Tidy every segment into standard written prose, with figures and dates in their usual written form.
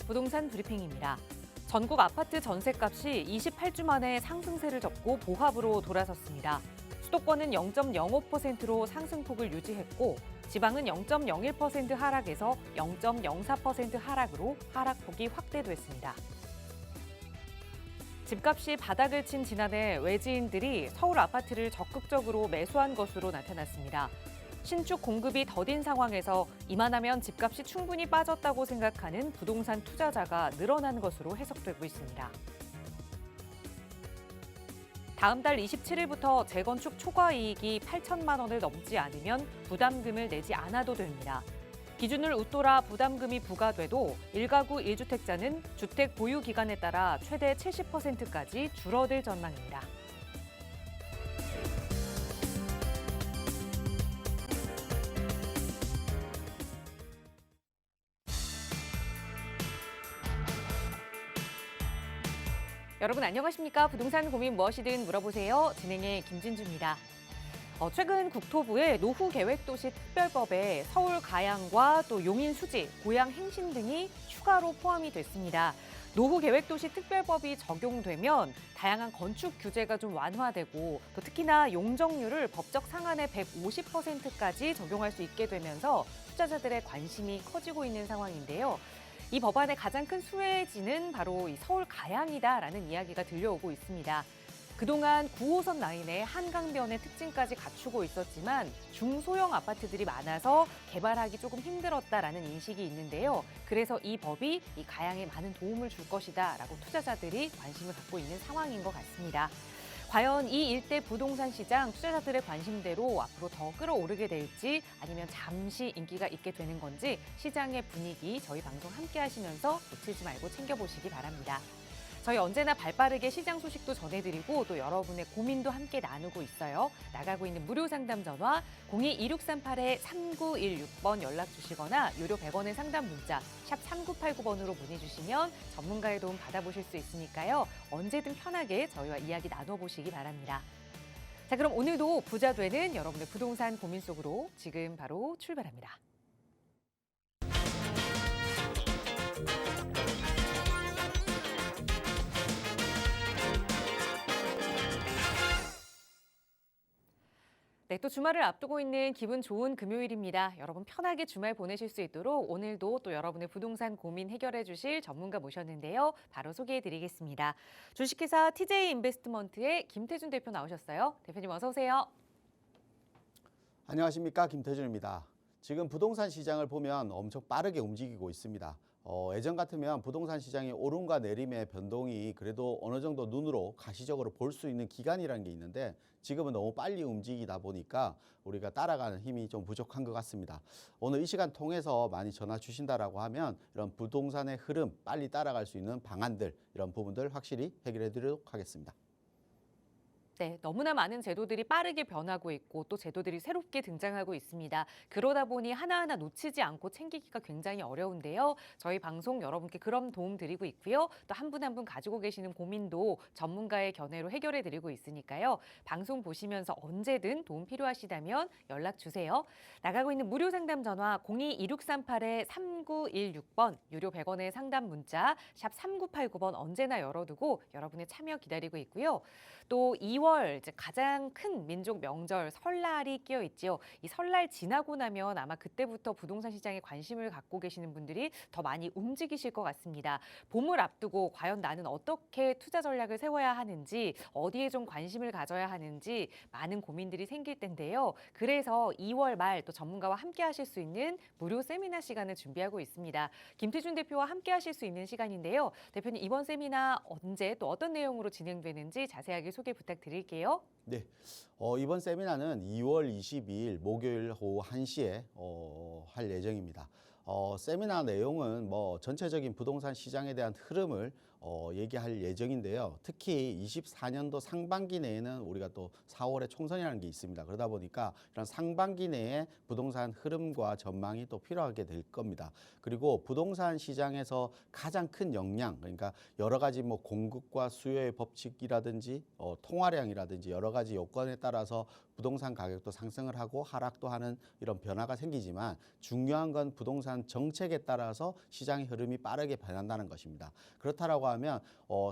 부동산 브리핑입니다. 전국 아파트 전셋값이 28주 만에 상승세를 접고 보합으로 돌아섰습니다. 수도권은 0.05%로 상승폭을 유지했고 지방은 0.01% 하락에서 0.04% 하락으로 하락폭이 확대됐습니다. 집값이 바닥을 친 지난해 외지인들이 서울 아파트를 적극적으로 매수한 것으로 나타났습니다. 신축 공급이 더딘 상황에서 이만하면 집값이 충분히 빠졌다고 생각하는 부동산 투자자가 늘어난 것으로 해석되고 있습니다. 다음 달 27일부터 재건축 초과 이익이 8천만 원을 넘지 않으면 부담금을 내지 않아도 됩니다. 기준을 웃돌아 부담금이 부과돼도 1가구 1주택자는 주택 보유 기간에 따라 최대 70%까지 줄어들 전망입니다. 여러분 안녕하십니까? 부동산 고민 무엇이든 물어보세요. 진행의 김진주입니다. 최근 국토부의 노후계획도시 특별법에 서울 가양과 또 용인 수지, 고양 행신 등이 추가로 포함이 됐습니다. 노후계획도시 특별법이 적용되면 다양한 건축 규제가 좀 완화되고 또 특히나 용적률을 법적 상한의 150%까지 적용할 수 있게 되면서 투자자들의 관심이 커지고 있는 상황인데요. 이 법안의 가장 큰 수혜지는 바로 이 서울 가양이다라는 이야기가 들려오고 있습니다. 그동안 9호선 라인의 한강변의 특징까지 갖추고 있었지만 중소형 아파트들이 많아서 개발하기 조금 힘들었다라는 인식이 있는데요. 그래서 이 법이 이 가양에 많은 도움을 줄 것이다라고 투자자들이 관심을 갖고 있는 상황인 것 같습니다. 과연 이 일대 부동산 시장 투자자들의 관심대로 앞으로 더 끌어오르게 될지 아니면 잠시 인기가 있게 되는 건지 시장의 분위기 저희 방송 함께 하시면서 놓치지 말고 챙겨보시기 바랍니다. 저희 언제나 발빠르게 시장 소식도 전해드리고 또 여러분의 고민도 함께 나누고 있어요. 나가고 있는 무료 상담 전화 02-2638-3916번 연락 주시거나 유료 100원의 상담 문자 샵 3989번으로 문의 주시면 전문가의 도움 받아보실 수 있으니까요. 언제든 편하게 저희와 이야기 나눠보시기 바랍니다. 자, 그럼 오늘도 부자 되는 여러분의 부동산 고민 속으로 지금 바로 출발합니다. 네, 또 주말을 앞두고 있는 기분 좋은 금요일입니다. 여러분 편하게 주말 보내실 수 있도록 오늘도 또 여러분의 부동산 고민 해결해 주실 전문가 모셨는데요. 바로 소개해 드리겠습니다. 주식회사 TJ 인베스트먼트의 김태준 대표 나오셨어요. 대표님 어서 오세요. 안녕하십니까, 김태준입니다. 지금 부동산 시장을 보면 엄청 빠르게 움직이고 있습니다. 예전 같으면 부동산 시장의 오름과 내림의 변동이 그래도 어느 정도 눈으로 가시적으로 볼 수 있는 기간이라는 게 있는데 지금은 너무 빨리 움직이다 보니까 우리가 따라가는 힘이 좀 부족한 것 같습니다. 오늘 이 시간 통해서 많이 전화 주신다라고 하면 이런 부동산의 흐름 빨리 따라갈 수 있는 방안들 이런 부분들 확실히 해결해 드리도록 하겠습니다. 네, 너무나 많은 제도들이 빠르게 변하고 있고 또 제도들이 새롭게 등장하고 있습니다. 그러다 보니 하나하나 놓치지 않고 챙기기가 굉장히 어려운데요. 저희 방송 여러분께 그런 도움 드리고 있고요. 또 한 분 한 분 가지고 계시는 고민도 전문가의 견해로 해결해 드리고 있으니까요. 방송 보시면서 언제든 도움 필요하시다면 연락 주세요. 나가고 있는 무료 상담 전화 02-2638-3916번, 유료 100원의 상담 문자 샵 3989번 언제나 열어두고 여러분의 참여 기다리고 있고요. 또 2월 이제 가장 큰 민족 명절 설날이 끼어 있지요. 이 설날 지나고 나면 아마 그때부터 부동산 시장에 관심을 갖고 계시는 분들이 더 많이 움직이실 것 같습니다. 봄을 앞두고 과연 나는 어떻게 투자 전략을 세워야 하는지, 어디에 좀 관심을 가져야 하는지 많은 고민들이 생길 텐데요. 그래서 2월 말 또 전문가와 함께 하실 수 있는 무료 세미나 시간을 준비하고 있습니다. 김태준 대표와 함께 하실 수 있는 시간인데요. 대표님 이번 세미나 언제 또 어떤 내용으로 진행되는지 자세하게 소개 부탁드릴게요. 네, 이번 세미나는 2월 22일 목요일 오후 1시에 할 예정입니다. 세미나 내용은 전체적인 부동산 시장에 대한 흐름을 얘기할 예정인데요. 특히 24년도 상반기 내에는 우리가 또 4월에 총선이라는 게 있습니다. 그러다 보니까 이런 상반기 내에 부동산 흐름과 전망이 또 필요하게 될 겁니다. 그리고 부동산 시장에서 가장 큰 영향, 그러니까 여러 가지 뭐 공급과 수요의 법칙이라든지 통화량이라든지 여러 가지 요건에 따라서 부동산 가격도 상승을 하고 하락도 하는 이런 변화가 생기지만 중요한 건 부동산 정책에 따라서 시장의 흐름이 빠르게 변한다는 것입니다. 그렇다라고 하면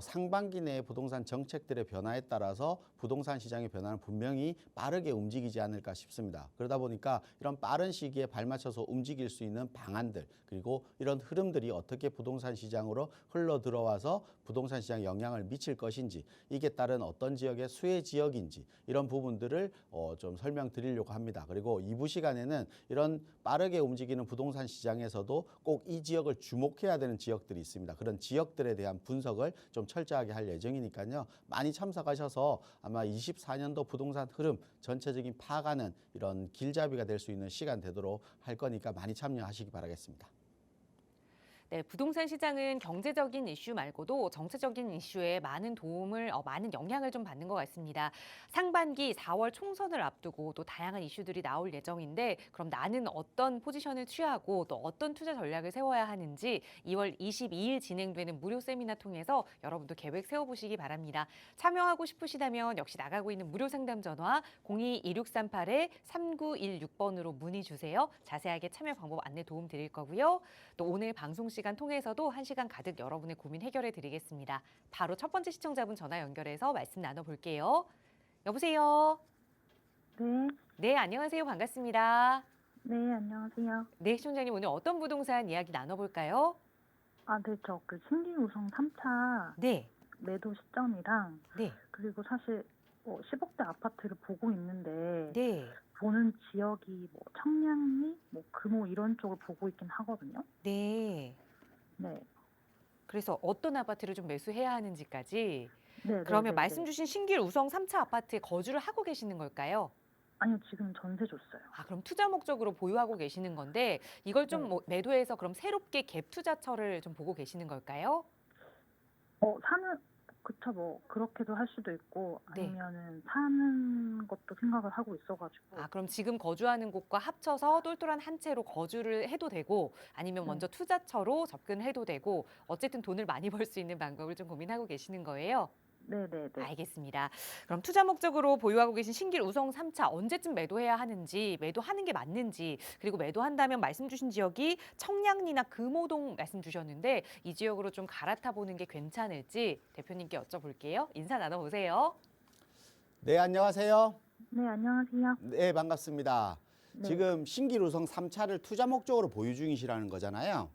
상반기 내에 부동산 정책들의 변화에 따라서 부동산 시장의 변화는 분명히 빠르게 움직이지 않을까 싶습니다. 그러다 보니까 이런 빠른 시기에 발맞춰서 움직일 수 있는 방안들 그리고 이런 흐름들이 어떻게 부동산 시장으로 흘러 들어와서 부동산 시장에 영향을 미칠 것인지 이게 따른 어떤 지역의 수혜 지역인지 이런 부분들을 좀 설명드리려고 합니다. 그리고 2부 시간에는 이런 빠르게 움직이는 부동산 시장에서도 꼭 이 지역을 주목해야 되는 지역들이 있습니다. 그런 지역들에 대한 분석을 좀 철저하게 할 예정이니까요. 많이 참석하셔서 아마 24년도 부동산 흐름 전체적인 파악하는 이런 길잡이가 될 수 있는 시간 되도록 할 거니까 많이 참여하시기 바라겠습니다. 네, 부동산 시장은 경제적인 이슈 말고도 정치적인 이슈에 많은 도움을, 많은 영향을 좀 받는 것 같습니다. 상반기 4월 총선을 앞두고 또 다양한 이슈들이 나올 예정인데 그럼 나는 어떤 포지션을 취하고 또 어떤 투자 전략을 세워야 하는지 2월 22일 진행되는 무료 세미나 통해서 여러분도 계획 세워보시기 바랍니다. 참여하고 싶으시다면 역시 나가고 있는 무료 상담 전화 02-2638-3916번으로 문의 주세요. 자세하게 참여 방법 안내 도움 드릴 거고요. 또 오늘 방송 시간 통해서도 1시간 가득 여러분의 고민 해결해 드리겠습니다. 바로 첫 번째 시청자분 전화 연결해서 말씀 나눠볼게요. 여보세요? 네, 네, 안녕하세요. 반갑습니다. 네, 안녕하세요. 네, 시청자님 오늘 어떤 부동산 이야기 나눠볼까요? 네, 저 그 신기우성 3차 네, 매도 시점이랑 네, 그리고 사실 10억대 아파트를 보고 있는데 네, 보는 지역이 뭐 청량리, 뭐 금호 이런 쪽을 보고 있긴 하거든요. 네. 네, 그래서 어떤 아파트를 좀 매수해야 하는지까지. 네, 그러면 네, 네, 말씀 네. 주신 신길 우성 3차 아파트에 거주를 하고 계시는 걸까요? 아니요, 지금 전세 줬어요. 그럼 투자 목적으로 보유하고 계시는 건데 이걸 좀 네. 뭐 매도해서 그럼 새롭게 갭 투자처를 좀 보고 계시는 걸까요? 그쵸, 뭐 그렇게도 할 수도 있고 네. 아니면은 사는 것도 생각을 하고 있어가지고. 그럼 지금 거주하는 곳과 합쳐서 똘똘한 한 채로 거주를 해도 되고 아니면 네. 먼저 투자처로 접근해도 되고 어쨌든 돈을 많이 벌 수 있는 방법을 좀 고민하고 계시는 거예요? 네, 네, 네. 알겠습니다. 그럼 투자 목적으로 보유하고 계신 신길 우성 3차 언제쯤 매도해야 하는지, 매도하는 게 맞는지, 그리고 매도한다면 말씀 주신 지역이 청량리나 금호동 말씀 주셨는데 이 지역으로 좀 갈아타 보는 게 괜찮을지 대표님께 여쭤볼게요. 인사 나눠보세요. 네, 안녕하세요. 네, 안녕하세요. 네, 반갑습니다. 네. 지금 신기루성 3차를 투자 목적으로 보유 중이시라는 거잖아요.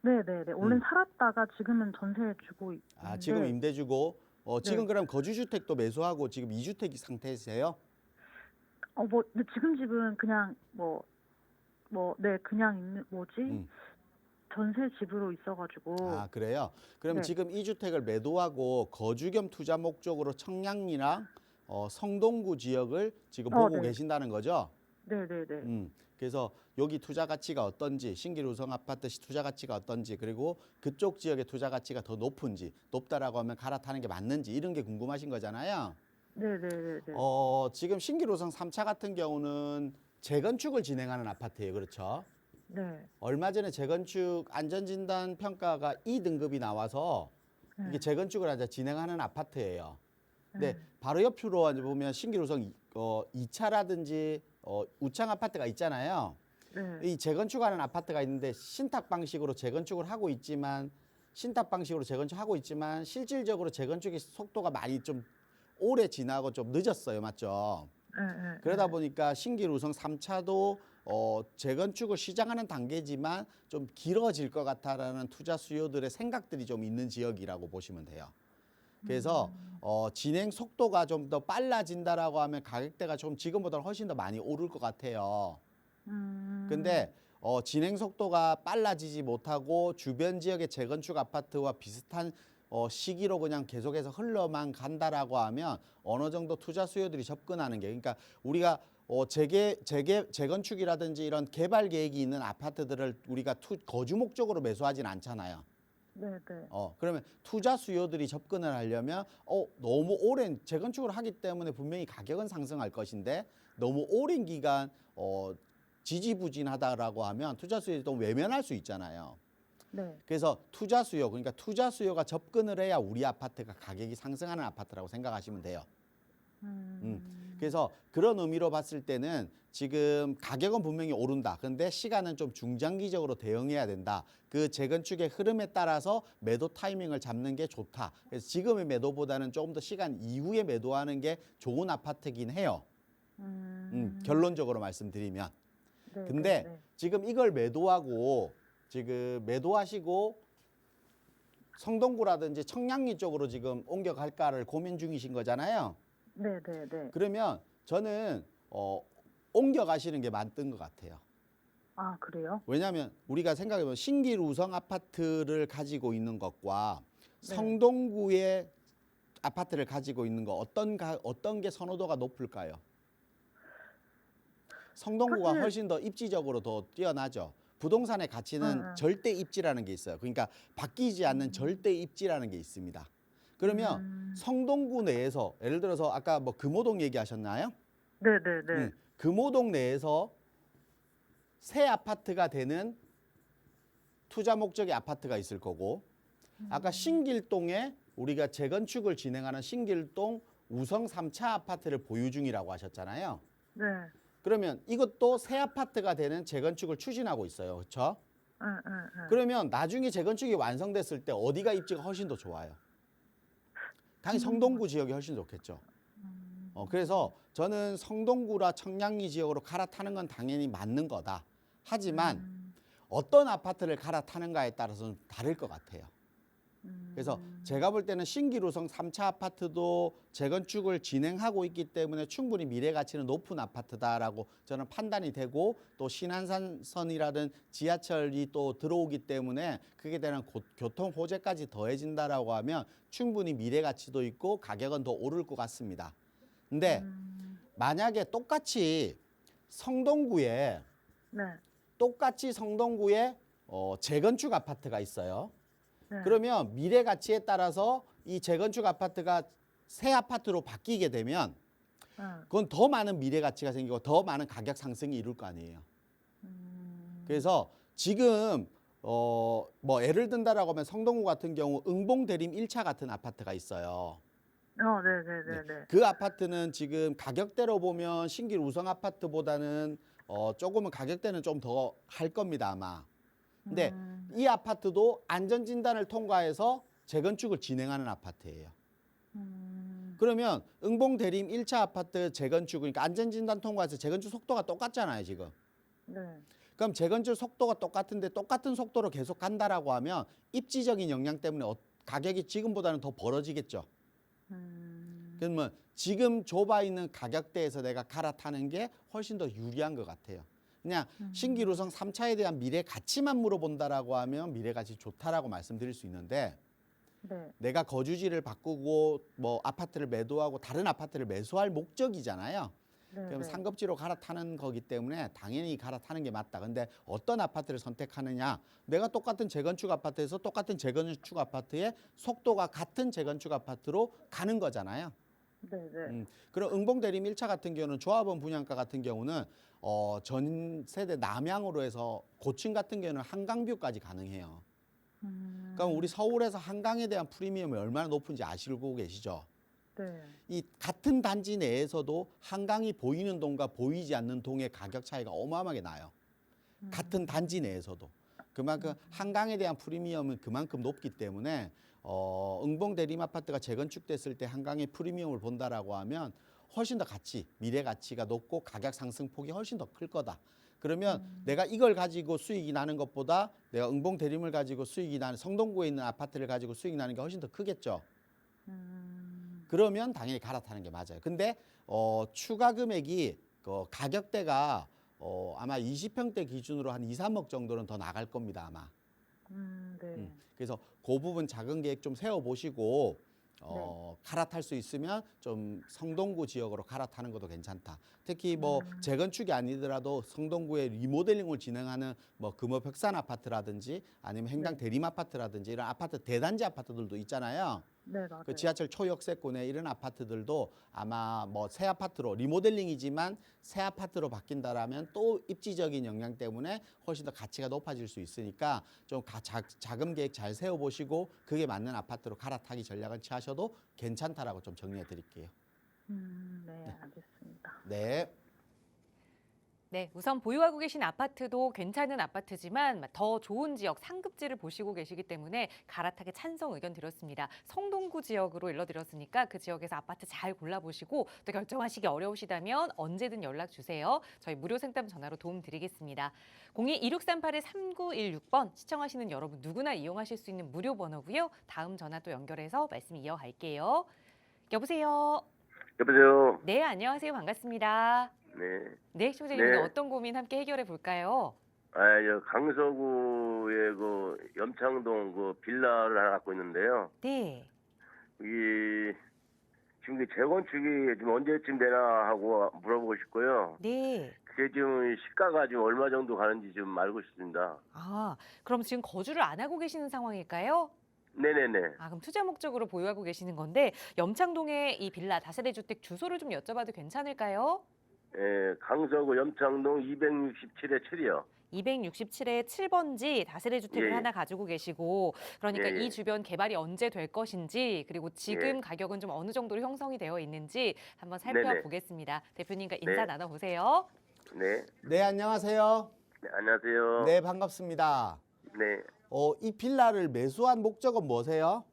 네, 네, 네. 원래 살았다가 지금은 전세 주고 있는데. 지금 임대 주고 지금 네. 그럼 거주주택도 매수하고 지금 2주택 상태세요? 근데 지금 집은 그냥 네, 그냥 있는 음. 전세 집으로 있어가지고. 그래요? 그럼 네. 지금 2주택을 매도하고 거주 겸 투자 목적으로 청량리랑 성동구 지역을 지금 보고 네. 계신다는 거죠? 네, 네, 네. 그래서 여기 투자 가치가 어떤지, 신길우성 아파트 투자 가치가 어떤지, 그리고 그쪽 지역의 투자 가치가 더 높은지, 높다라고 하면 갈아타는 게 맞는지 이런 게 궁금하신 거잖아요. 네, 네, 네, 네. 지금 신길우성 3차 같은 경우는 재건축을 진행하는 아파트예요. 그렇죠? 네. 얼마 전에 재건축 안전진단 평가가 2등급이 나와서 네. 이게 재건축을 이제 진행하는 아파트예요. 근데 네. 바로 옆으로 보면 신길우성 2차라든지 우창 아파트가 있잖아요. 네. 이 재건축하는 아파트가 있는데 신탁 방식으로 재건축을 하고 있지만 실질적으로 재건축의 속도가 많이 좀 오래 지나고 좀 늦었어요. 맞죠? 네, 네. 그러다 보니까 신길우성 3차도 재건축을 시작하는 단계지만 좀 길어질 것 같다라는 투자 수요들의 생각들이 좀 있는 지역이라고 보시면 돼요. 그래서 진행 속도가 좀 더 빨라진다라고 하면 가격대가 좀 지금보다는 훨씬 더 많이 오를 것 같아요. 근데 진행 속도가 빨라지지 못하고 주변 지역의 재건축 아파트와 비슷한 시기로 그냥 계속해서 흘러만 간다라고 하면 어느 정도 투자 수요들이 접근하는 게, 그러니까 우리가 재건축이라든지 이런 개발 계획이 있는 아파트들을 우리가 거주 목적으로 매수하진 않잖아요. 네네. 그러면 투자 수요들이 접근을 하려면 너무 오랜 재건축을 하기 때문에 분명히 가격은 상승할 것인데 너무 오랜 기간 지지부진하다라고 하면 투자 수요를 또 외면할 수 있잖아요. 네. 그래서 투자 수요, 그러니까 투자 수요가 접근을 해야 우리 아파트가 가격이 상승하는 아파트라고 생각하시면 돼요. 그래서 그런 의미로 봤을 때는 지금 가격은 분명히 오른다. 근데 시간은 좀 중장기적으로 대응해야 된다. 그 재건축의 흐름에 따라서 매도 타이밍을 잡는 게 좋다. 그래서 지금의 매도보다는 조금 더 시간 이후에 매도하는 게 좋은 아파트긴 해요. 결론적으로 말씀드리면. 네. 근데 네. 지금 이걸 매도하시고 성동구라든지 청량리 쪽으로 지금 옮겨갈까를 고민 중이신 거잖아요. 네네네. 그러면 저는 옮겨가시는 게 맞는 것 같아요. 아, 그래요? 왜냐하면 우리가 생각해보면 신길우성 아파트를 가지고 있는 것과 네. 성동구의 아파트를 가지고 있는 거 어떤 게 선호도가 높을까요? 성동구가 사실- 훨씬 더 입지적으로 더 뛰어나죠. 부동산의 가치는 절대 입지라는 게 있어요. 그러니까 바뀌지 않는 절대 입지라는 게 있습니다. 그러면 성동구 내에서 예를 들어서 아까 뭐 금호동 얘기하셨나요? 네네네. 금호동 내에서 새 아파트가 되는 투자 목적의 아파트가 있을 거고 아까 신길동에 우리가 재건축을 진행하는 신길동 우성 3차 아파트를 보유 중이라고 하셨잖아요. 네. 그러면 이것도 새 아파트가 되는 재건축을 추진하고 있어요. 그렇죠? 응. 그러면 나중에 재건축이 완성됐을 때 어디가 입지가 훨씬 더 좋아요? 당연히 성동구 지역이 훨씬 좋겠죠. 그래서 저는 성동구라 청량리 지역으로 갈아타는 건 당연히 맞는 거다. 하지만 어떤 아파트를 갈아타는가에 따라서는 다를 것 같아요. 그래서 제가 볼 때는 신길우성 3차 아파트도 재건축을 진행하고 있기 때문에 충분히 미래 가치는 높은 아파트다라고 저는 판단이 되고 또 신안산선이라든 지하철이 또 들어오기 때문에 그게 대한 교통 호재까지 더해진다라고 하면 충분히 미래 가치도 있고 가격은 더 오를 것 같습니다. 근데 만약에 똑같이 성동구에 네. 재건축 아파트가 있어요. 네. 그러면 미래 가치에 따라서 이 재건축 아파트가 새 아파트로 바뀌게 되면 그건 더 많은 미래 가치가 생기고 더 많은 가격 상승이 이룰 거 아니에요. 그래서 지금 뭐 예를 든다라고 하면 성동구 같은 경우 응봉대림 1차 같은 아파트가 있어요. 네네네네. 그 아파트는 지금 가격대로 보면 신길 우성 아파트보다는 조금은 가격대는 좀 더 할 겁니다, 아마. 근데 이 아파트도 안전진단을 통과해서 재건축을 진행하는 아파트예요. 그러면 응봉대림 1차 아파트 재건축, 그러니까 안전진단 통과해서 재건축 속도가 똑같잖아요, 지금. 네. 그럼 재건축 속도가 똑같은데 똑같은 속도로 계속 간다라고 하면 입지적인 영향 때문에 가격이 지금보다는 더 벌어지겠죠. 그러면 지금 좁아 있는 가격대에서 내가 갈아타는 게 훨씬 더 유리한 것 같아요. 그냥 신길우성 3차에 대한 미래 가치만 물어본다라고 하면 미래 가치 좋다라고 말씀드릴 수 있는데 네. 내가 거주지를 바꾸고 뭐 아파트를 매도하고 다른 아파트를 매수할 목적이잖아요. 그럼 상급지로 갈아타는 거기 때문에 당연히 갈아타는 게 맞다. 근데 어떤 아파트를 선택하느냐? 내가 똑같은 재건축 아파트에서 똑같은 재건축 아파트에 속도가 같은 재건축 아파트로 가는 거잖아요. 네네. 그럼 응봉대림 1차 같은 경우는 조합원 분양가 같은 경우는 전 세대 남향으로 해서 고층 같은 경우는 한강뷰까지 가능해요. 그럼 우리 서울에서 한강에 대한 프리미엄이 얼마나 높은지 아시고 계시죠? 네. 이 같은 단지 내에서도 한강이 보이는 동과 보이지 않는 동의 가격 차이가 어마어마하게 나요. 같은 단지 내에서도. 그만큼 한강에 대한 프리미엄은 그만큼 높기 때문에 응봉 대림 아파트가 재건축됐을 때 한강의 프리미엄을 본다라고 하면 훨씬 더 미래 가치가 높고 가격 상승폭이 훨씬 더 클 거다. 그러면 내가 이걸 가지고 수익이 나는 것보다 내가 응봉 대림을 가지고 수익이 나는 성동구에 있는 아파트를 가지고 수익이 나는 게 훨씬 더 크겠죠. 그러면 당연히 갈아타는 게 맞아요. 근데 추가 금액이 가격대가 아마 20평대 기준으로 한 2, 3억 정도는 더 나갈 겁니다, 아마. 네. 그래서 그 부분 작은 계획 좀 세워보시고 갈아탈 수 있으면 좀 성동구 지역으로 갈아타는 것도 괜찮다. 특히 뭐 재건축이 아니더라도 성동구에 리모델링을 진행하는 뭐 금호벽산 아파트라든지 아니면 행당 대림 아파트라든지 이런 아파트 대단지 아파트들도 있잖아요. 네, 맞아요. 그 지하철 초역세권에 이런 아파트들도 아마 뭐 새 아파트로 리모델링이지만 새 아파트로 바뀐다라면 또 입지적인 영향 때문에 훨씬 더 가치가 높아질 수 있으니까 좀 자금 계획 잘 세워보시고 그게 맞는 아파트로 갈아타기 전략을 취하셔도 괜찮다라고 좀 정리해 드릴게요. 네, 알겠습니다. 네. 네, 우선 보유하고 계신 아파트도 괜찮은 아파트지만 더 좋은 지역 상급지를 보시고 계시기 때문에 갈아타기 찬성 의견 드렸습니다. 성동구 지역으로 일러드렸으니까 그 지역에서 아파트 잘 골라보시고 또 결정하시기 어려우시다면 언제든 연락 주세요. 저희 무료 상담 전화로 도움 드리겠습니다. 02-2638-3916번 시청하시는 여러분 누구나 이용하실 수 있는 무료 번호고요. 다음 전화 또 연결해서 말씀 이어갈게요. 여보세요. 여보세요. 네, 안녕하세요. 반갑습니다. 네. 네, 시청자님 오늘 네. 어떤 고민 함께 해결해 볼까요? 저 강서구에 그 염창동 그 빌라를 하나 갖고 있는데요. 네. 이 지금 그 재건축이 지금 언제쯤 되나 하고 물어보고 싶고요. 네. 그게 지금 시가가 지금 얼마 정도 가는지 좀 알고 싶습니다. 아, 그럼 지금 거주를 안 하고 계시는 상황일까요? 네네네. 아, 그럼 투자 목적으로 보유하고 계시는 건데 염창동의 이 빌라 다세대 주택 주소를 좀 여쭤봐도 괜찮을까요? 강서구 염창동 267의 7이요. 267의 7번지 다세대 주택을 예, 예. 하나 가지고 계시고 그러니까 예, 예. 이 주변 개발이 언제 될 것인지 그리고 지금 가격은 좀 어느 정도로 형성이 되어 있는지 한번 살펴보겠습니다. 대표님과 인사 네. 나눠보세요. 네. 네, 안녕하세요. 네, 안녕하세요. 네, 반갑습니다. 네. 이 빌라를 매수한 목적은 뭐세요?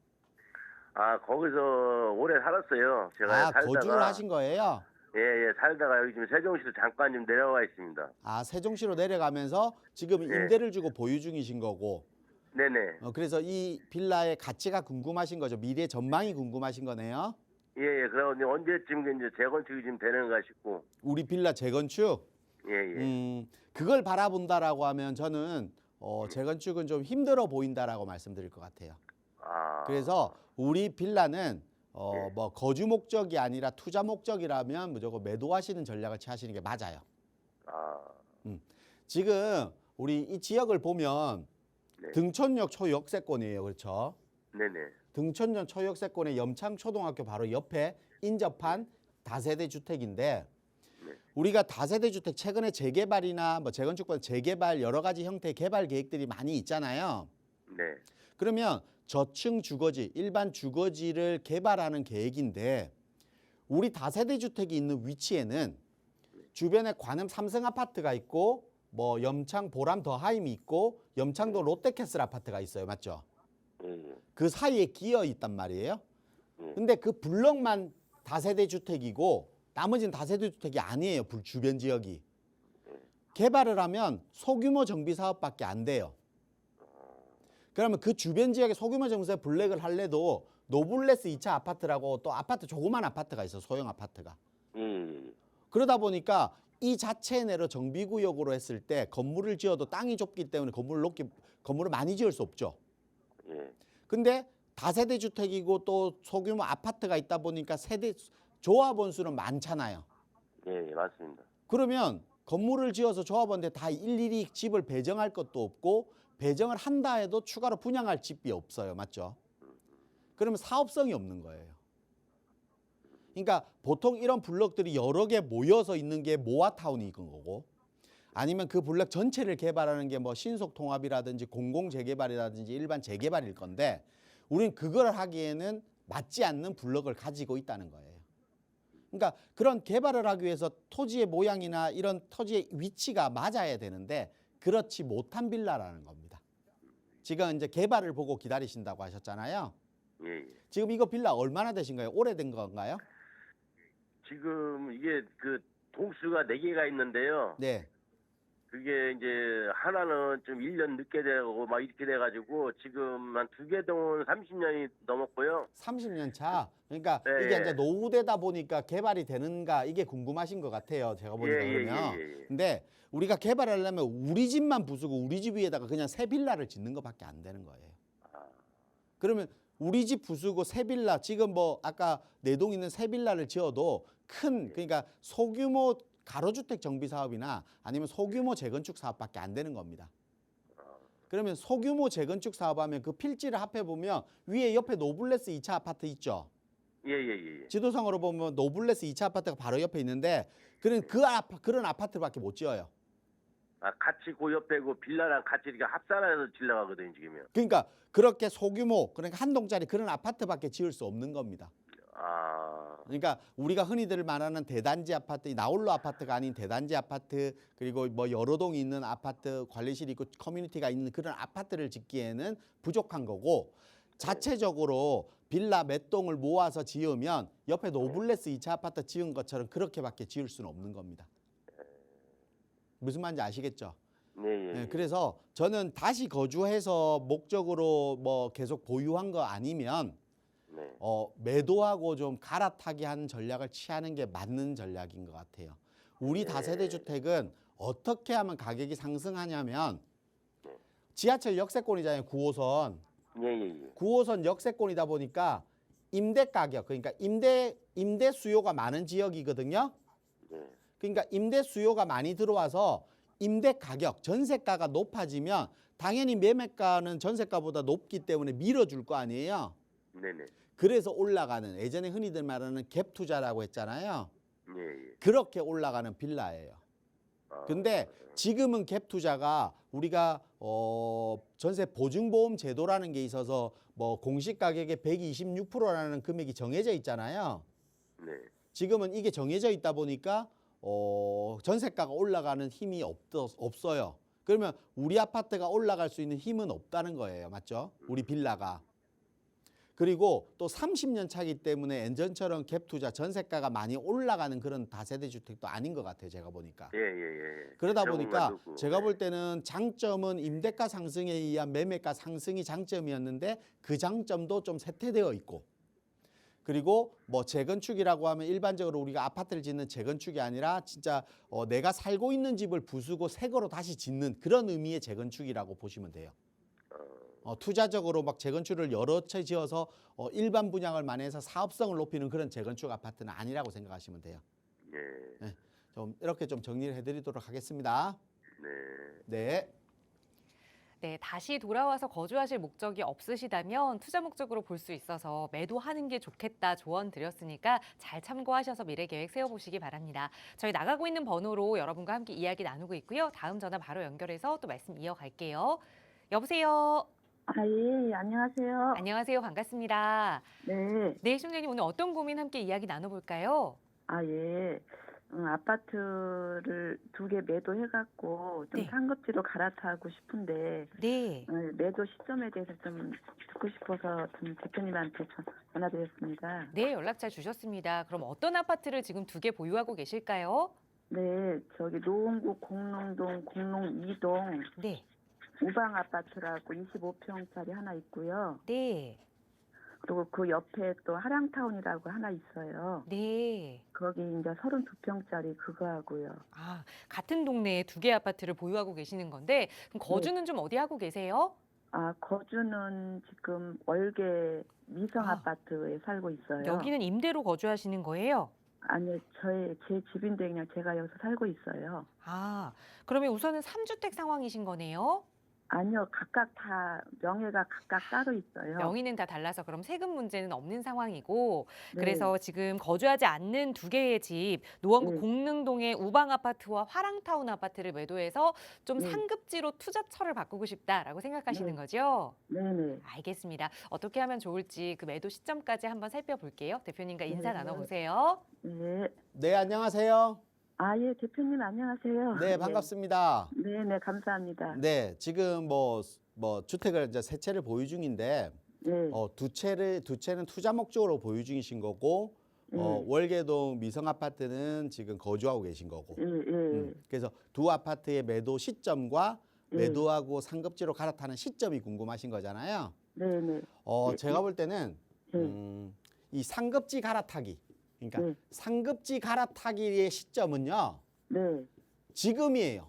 거기서 오래 살았어요. 제가 아, 살다가. 거주를 하신 거예요? 예, 살다가 여기 지금 세종시로 잠깐 좀 내려와 있습니다. 아, 세종시로 내려가면서 지금 네. 임대를 주고 보유 중이신 거고. 네네. 그래서 이 빌라의 가치가 궁금하신 거죠. 미래 전망이 궁금하신 거네요. 예. 그래서 이제 언제쯤 이제 재건축이 좀 되는가 싶고. 우리 빌라 재건축. 예. 그걸 바라본다라고 하면 저는 재건축은 좀 힘들어 보인다라고 말씀드릴 것 같아요. 그래서 우리 빌라는 뭐 거주 목적이 아니라 투자 목적이라면 무조건 매도하시는 전략을 취하시는 게 맞아요. 지금 우리 이 지역을 보면 네. 등촌역 초역세권이에요. 그렇죠? 네네. 등촌역 초역세권의 염창초등학교 바로 옆에 인접한 다세대 주택인데 우리가 다세대 주택 최근에 재개발이나 뭐 재건축보다 재개발 여러 가지 형태의 개발 계획들이 많이 있잖아요. 네. 그러면 저층 주거지, 일반 주거지를 개발하는 계획인데 우리 다세대 주택이 있는 위치에는 주변에 관음 삼성 아파트가 있고 뭐 염창 보람 더하임이 있고 염창도 롯데캐슬 아파트가 있어요. 맞죠? 예. 그 사이에 끼어 있단 말이에요. 근데 그 블럭만 다세대 주택이고 나머지는 다세대 주택이 아니에요. 주변 지역이. 개발을 하면 소규모 정비 사업밖에 안 돼요. 그러면 그 주변 지역에 소규모 정비사 블랙을 할래도 노블레스 2차 아파트라고 또 아파트 조그만 아파트가 있어. 소형 아파트가. 그러다 보니까 이 자체 내로 정비구역으로 했을 때 건물을 지어도 땅이 좁기 때문에 건물을 많이 지을 수 없죠. 근데 다세대 주택이고 또 소규모 아파트가 있다 보니까 세대 조합원 수는 많잖아요. 예, 맞습니다. 그러면 건물을 지어서 조합원한테 다 일일이 집을 배정할 것도 없고 배정을 한다 해도 추가로 분양할 집이 없어요. 맞죠? 그러면 사업성이 없는 거예요. 그러니까 보통 이런 블럭들이 여러 개 모여서 있는 게 모아타운이 있는 거고 아니면 그 블럭 전체를 개발하는 게 뭐 신속통합이라든지 공공재개발이라든지 일반 재개발일 건데 우린 그걸 하기에는 맞지 않는 블럭을 가지고 있다는 거예요. 그러니까 그런 개발을 하기 위해서 토지의 모양이나 이런 토지의 위치가 맞아야 되는데 그렇지 못한 빌라라는 겁니다. 지금 이제 개발을 보고 기다리신다고 하셨잖아요. 예. 지금 이거 빌라 얼마나 되신가요? 오래된 건가요? 지금 이게 그 동수가 4개가 있는데요. 네. 그게 이제 하나는 좀 1년 늦게 되고 막 이렇게 돼가지고 지금 한 2개 동은 30년이 넘었고요. 30년 차. 그러니까 네, 이게 예. 이제 노후되다 보니까 개발이 되는가 이게 궁금하신 것 같아요. 제가 보니까 그러면. 예. 근데 우리가 개발하려면 우리 집만 부수고 우리 집 위에다가 그냥 새 빌라를 짓는 것밖에 안 되는 거예요. 그러면 우리 집 부수고 새 빌라 지금 뭐 아까 내동 있는 새 빌라를 지어도 큰 그러니까 소규모 가로주택 정비 사업이나 아니면 소규모 재건축 사업밖에 안 되는 겁니다. 그러면 소규모 재건축 사업하면 그 필지를 합해 보면 위에 옆에 노블레스 2차 아파트 있죠. 예. 지도상으로 보면 노블레스 2차 아파트가 바로 옆에 있는데 그런 아파트밖에 못 지어요. 아, 같이 그 옆에 그 빌라랑 같이 이렇게 합산해서 질러가거든요, 지금요. 그러니까 그렇게 소규모 그러니까 한 동짜리 그런 아파트밖에 지을 수 없는 겁니다. 아, 그러니까 우리가 흔히들 말하는 대단지 아파트, 나홀로 아파트가 아닌 대단지 아파트 그리고 뭐 여러 동이 있는 아파트, 관리실이 있고 커뮤니티가 있는 그런 아파트를 짓기에는 부족한 거고 자체적으로 빌라 몇 동을 모아서 지으면 옆에 노블레스 2차 아파트 지은 것처럼 그렇게밖에 지을 수는 없는 겁니다. 무슨 말인지 아시겠죠? 네. 그래서 저는 다시 거주해서 목적으로 뭐 계속 보유한 거 아니면 네. 매도하고 좀 갈아타기 하는 전략을 취하는 게 맞는 전략인 것 같아요. 우리 다세대 주택은 어떻게 하면 가격이 상승하냐면 지하철 역세권이잖아요. 9호선. 예. 9호선 역세권이다 보니까 임대 가격 그러니까 임대 수요가 많은 지역이거든요. 네. 그러니까 임대 수요가 많이 들어와서 임대 가격, 전세가가 높아지면 당연히 매매가는 전세가보다 높기 때문에 밀어줄 거 아니에요. 네네. 그래서 올라가는 예전에 흔히들 말하는 갭 투자라고 했잖아요. 예. 그렇게 올라가는 빌라예요. 아, 근데 지금은 갭 투자가 우리가 전세 보증보험 제도라는 게 있어서 뭐 공시 가격의 126%라는 금액이 정해져 있잖아요. 네. 지금은 이게 정해져 있다 보니까 전세가가 올라가는 힘이 없어요. 그러면 우리 아파트가 올라갈 수 있는 힘은 없다는 거예요. 맞죠? 우리 빌라가. 그리고 또 30년 차기 때문에 엔전처럼 갭 투자 전세가가 많이 올라가는 그런 다세대 주택도 아닌 것 같아요. 제가 보니까. 예. 그러다 보니까 적응만 제가 듣고, 볼 때는 장점은 임대가 상승에 의한 매매가 상승이 장점이었는데 그 장점도 좀 쇠퇴되어 있고 그리고 뭐 재건축이라고 하면 일반적으로 우리가 아파트를 짓는 재건축이 아니라 진짜 내가 살고 있는 집을 부수고 새 거로 다시 짓는 그런 의미의 재건축이라고 보시면 돼요. 투자적으로 막 재건축을 여러 채 지어서 일반 분양을 많이 해서 사업성을 높이는 그런 재건축 아파트는 아니라고 생각하시면 돼요. 예. 좀 이렇게 좀 정리를 해드리도록 하겠습니다. 네. 네, 다시 돌아와서 거주하실 목적이 없으시다면 투자 목적으로 볼 수 있어서 매도하는 게 좋겠다 조언 드렸으니까 잘 참고하셔서 미래 계획 세워보시기 바랍니다. 저희 나가고 있는 번호로 여러분과 함께 이야기 나누고 있고요. 다음 전화 바로 연결해서 또 말씀 이어갈게요. 여보세요. 예, 안녕하세요. 안녕하세요. 반갑습니다. 네. 네, 시청자님 오늘 어떤 고민 함께 이야기 나눠볼까요? 예. 아파트를 2개 매도해갖고 좀 네. 상급지로 갈아타고 싶은데 네. 매도 시점에 대해서 좀 듣고 싶어서 좀 대표님한테 전화드렸습니다. 네, 연락처 주셨습니다. 그럼 어떤 아파트를 지금 2개 보유하고 계실까요? 네, 저기 노원구 공릉동 공릉 2동 네. 우방 아파트라고 25평짜리 하나 있고요. 네. 그리고 그 옆에 또 하량타운이라고 하나 있어요. 네. 거기 이제 32평짜리 그거 하고요. 아, 같은 동네에 2개 아파트를 보유하고 계시는 건데 그럼 거주는 좀 어디 하고 계세요? 거주는 지금 월계 미성 아. 아파트에 살고 있어요. 여기는 임대로 거주하시는 거예요? 아니요, 제 집인데 그냥 제가 여기서 살고 있어요. 아, 그러면 우선은 3주택 상황이신 거네요? 아니요, 각각 다 명예가 각각 따로 있어요. 명의는 다 달라서 그럼 세금 문제는 없는 상황이고 네. 그래서 지금 거주하지 않는 2개의 집 노원구 네. 공릉동의 우방 아파트와 화랑타운 아파트를 매도해서 좀 네. 상급지로 투자처를 바꾸고 싶다라고 생각하시는 네. 거죠? 네네. 알겠습니다. 어떻게 하면 좋을지 그 매도 시점까지 한번 살펴볼게요. 대표님과 인사 네. 나눠보세요. 네. 네, 안녕하세요. 예, 대표님 안녕하세요. 네, 반갑습니다. 네, 감사합니다. 네, 지금 뭐 주택을 이제 3채를 보유 중인데 네. 두 채는 투자 목적으로 보유 중이신 거고 월계동 미성 아파트는 지금 거주하고 계신 거고. 그래서 두 아파트의 매도 시점과 매도하고 상급지로 갈아타는 시점이 궁금하신 거잖아요. 네네. 제가 볼 때는 이 상급지 갈아타기, 그러니까 상급지 갈아타기의 시점은요. 네. 지금이에요.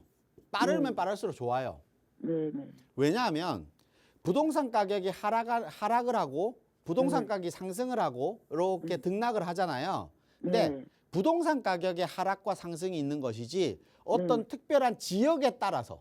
빠르면 빠를수록 좋아요. 네네. 왜냐하면 부동산 가격이 하락을 하고 부동산 가격이 상승을 하고 이렇게 등락을 하잖아요. 근데 네. 부동산 가격의 하락과 상승이 있는 것이지 어떤 특별한 지역에 따라서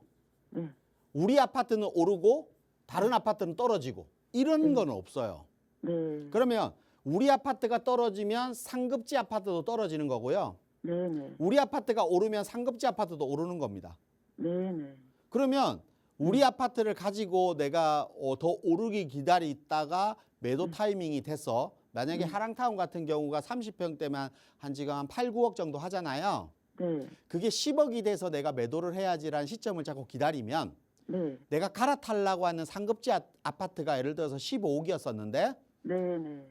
네. 우리 아파트는 오르고 다른 아파트는 떨어지고 이런 건 없어요. 네. 그러면 우리 아파트가 떨어지면 상급지 아파트도 떨어지는 거고요. 네. 네. 우리 아파트가 오르면 상급지 아파트도 오르는 겁니다. 네. 네. 그러면 우리 아파트를 가지고 내가 더 오르기 기다리다가 매도 타이밍이 돼서 만약에 하랑타운 같은 경우가 30평대면 한 지금 한 8, 9억 정도 하잖아요. 네. 그게 10억이 돼서 내가 매도를 해야지라는 시점을 자꾸 기다리면 네. 내가 갈아타려고 하는 상급지 아파트가 예를 들어서 15억이었었는데 네. 네.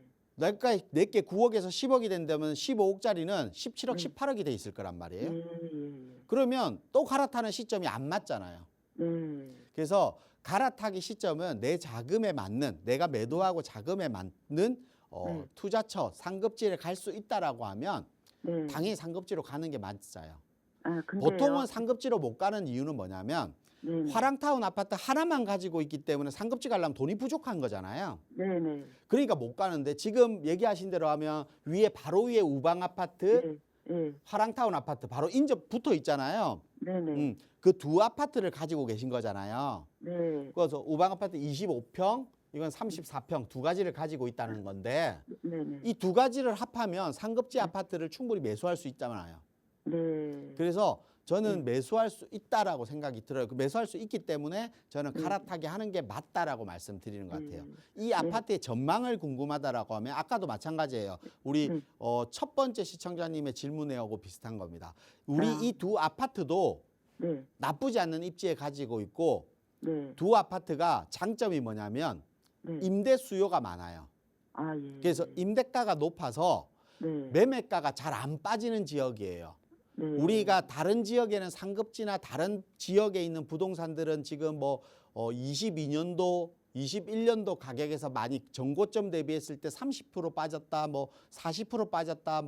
내게 9억에서 10억이 된다면 15억짜리는 17억, 18억이 돼 있을 거란 말이에요. 그러면 또 갈아타는 시점이 안 맞잖아요. 네. 그래서 갈아타기 시점은 내 자금에 맞는, 내가 매도하고 자금에 맞는 투자처, 상급지를 갈 수 있다라고 하면 네. 당연히 상급지로 가는 게 맞아요. 아, 근데요. 보통은 상급지로 못 가는 이유는 뭐냐면 네. 화랑타운 아파트 하나만 가지고 있기 때문에 상급지 가려면 돈이 부족한 거잖아요. 네. 네. 그러니까 못 가는데 지금 얘기하신 대로 하면 바로 위에 우방 아파트, 네. 네. 화랑타운 아파트 바로 인접 붙어 있잖아요. 네. 네. 그 두 아파트를 가지고 계신 거잖아요. 네. 그래서 우방 아파트 25평, 이건 34평 두 가지를 가지고 있다는 건데 네. 네. 이 두 가지를 합하면 상급지 아파트를 충분히 매수할 수 있잖아요. 네. 그래서 저는 매수할 수 있다라고 생각이 들어요. 매수할 수 있기 때문에 저는 갈아타기 하는 게 맞다라고 말씀드리는 것 같아요. 이 아파트의 전망을 궁금하다라고 하면 아까도 마찬가지예요. 우리 첫 번째 시청자님의 질문하고 비슷한 겁니다. 우리 이 두 아파트도 네. 나쁘지 않는 입지에 가지고 있고 네. 두 아파트가 장점이 뭐냐면 네. 임대 수요가 많아요. 아, 예. 그래서 임대가가 높아서 네. 매매가가 잘 안 빠지는 지역이에요. 네. 우리가 다른 지역에는 상급지나 다른 지역에 있는 부동산들은 지금 22년도, 21년도 가격에서 많이 정고점 대비했을 때 30% 빠졌다, 40% 빠졌다,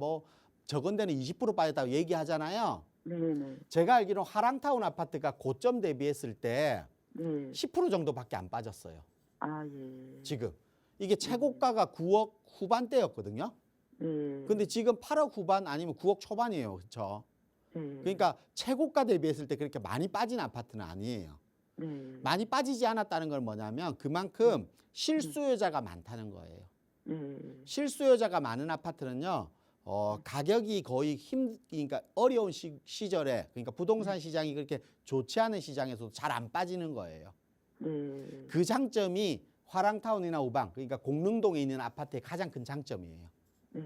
적은 데는 20% 빠졌다고 얘기하잖아요. 네. 네. 제가 알기로 하랑타운 아파트가 고점 대비했을 때 네. 10% 정도밖에 안 빠졌어요. 아, 예. 지금. 이게 최고가가 9억 후반대였거든요. 네. 근데 지금 8억 후반 아니면 9억 초반이에요. 그렇죠? 네. 그러니까 최고가 대비했을 때 그렇게 많이 빠진 아파트는 아니에요. 네. 많이 빠지지 않았다는 건 뭐냐면 그만큼 실수요자가 많다는 거예요. 네. 실수요자가 많은 아파트는요. 가격이 거의 그러니까 어려운 시절에 그러니까 부동산 시장이 그렇게 좋지 않은 시장에서도 잘 안 빠지는 거예요. 네. 그 장점이 화랑타운이나 우방 그러니까 공릉동에 있는 아파트의 가장 큰 장점이에요. 네.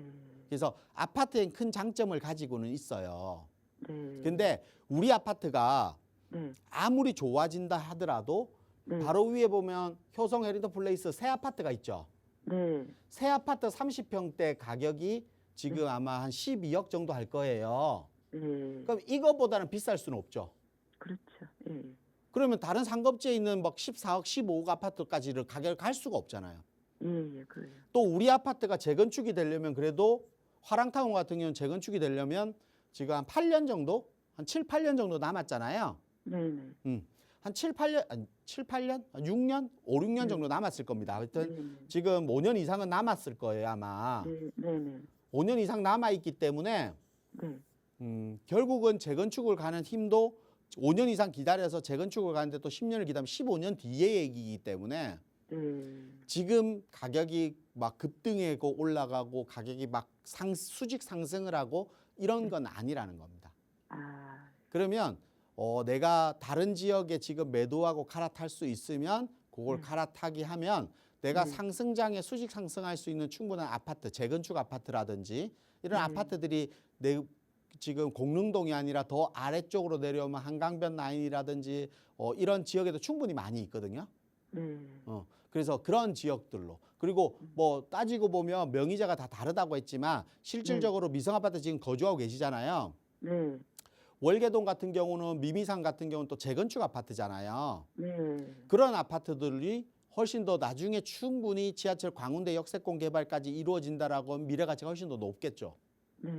그래서 아파트엔 큰 장점을 가지고는 있어요. 네. 근데 우리 아파트가 네. 아무리 좋아진다 하더라도 네. 바로 위에 보면 효성 헤리턴 플레이스 새 아파트가 있죠. 네. 새 아파트 30평대 가격이 지금 아마 한 12억 정도 할 거예요. 네. 그럼 이거보다는 비쌀 수는 없죠. 그렇죠. 예. 그러면 다른 상급지에 있는 막 14억, 15억 아파트까지를 가격을 갈 수가 없잖아요. 예, 예, 그래요. 또 우리 아파트가 재건축이 되려면 그래도 화랑타운 같은 경우는 재건축이 되려면 지금 한 8년 정도? 한 7, 8년 정도 남았잖아요. 네, 네. 한 7, 8년? 아니, 7, 8년? 한 6년? 5, 6년 정도 남았을 겁니다. 하여튼 네, 지금 5년 이상은 남았을 거예요, 아마. 네, 네, 네. 5년 이상 남아있기 때문에 네. 결국은 재건축을 가는 힘도 5년 이상 기다려서 재건축을 가는데 또 10년을 기다리면 15년 뒤의 얘기이기 때문에 네. 지금 가격이 막 급등하고 올라가고 가격이 막 수직 상승을 하고 이런 건 아니라는 겁니다. 아, 그러면 내가 다른 지역에 지금 매도하고 갈아탈 수 있으면 그걸 갈아타기 하면 내가 상승장에 수직 상승할 수 있는 충분한 아파트, 재건축 아파트라든지 이런 아파트들이 지금 공릉동이 아니라 더 아래쪽으로 내려오면 한강변 라인이라든지 이런 지역에도 충분히 많이 있거든요. 네. 그래서 그런 지역들로 그리고 뭐 따지고 보면 명의자가 다 다르다고 했지만 실질적으로 미성아파트 지금 거주하고 계시잖아요. 네. 월계동 같은 경우는 미미산 같은 경우는 또 재건축 아파트잖아요. 네. 그런 아파트들이 훨씬 더 나중에 충분히 지하철 광운대 역세권 개발까지 이루어진다라고 하면 미래 가치가 훨씬 더 높겠죠. 네.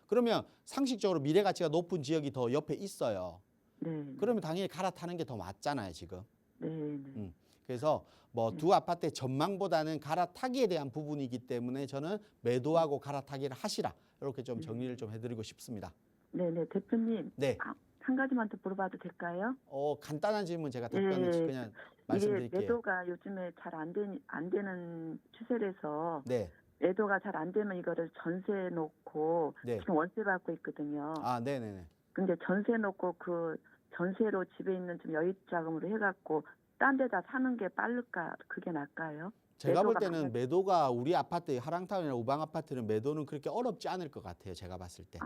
그러면 상식적으로 미래 가치가 높은 지역이 더 옆에 있어요. 네. 그러면 당연히 갈아타는 게 더 맞잖아요, 지금. 네. 네. 그래서 뭐 두 아파트의 전망보다는 갈아타기에 대한 부분이기 때문에 저는 매도하고 갈아타기를 하시라. 이렇게 좀 정리를 좀 해드리고 싶습니다. 네네, 대표님. 네. 한 가지만 더 물어봐도 될까요? 간단한 질문 제가 답변을 예, 그냥 이게 말씀드릴게요. 매도가 요즘에 잘 안 되는 추세라서 네. 매도가 잘 안 되면 이거를 전세 놓고 네. 지금 월세 받고 있거든요. 네네네. 근데 전세 놓고 그 전세로 집에 있는 좀 여유 자금으로 해갖고 딴 데다 사는 게 빠를까? 그게 나을까요? 제가 볼 매도가 때는 매도가 우리 아파트, 하랑타운이나 우방 아파트는 매도는 그렇게 어렵지 않을 것 같아요. 제가 봤을 때.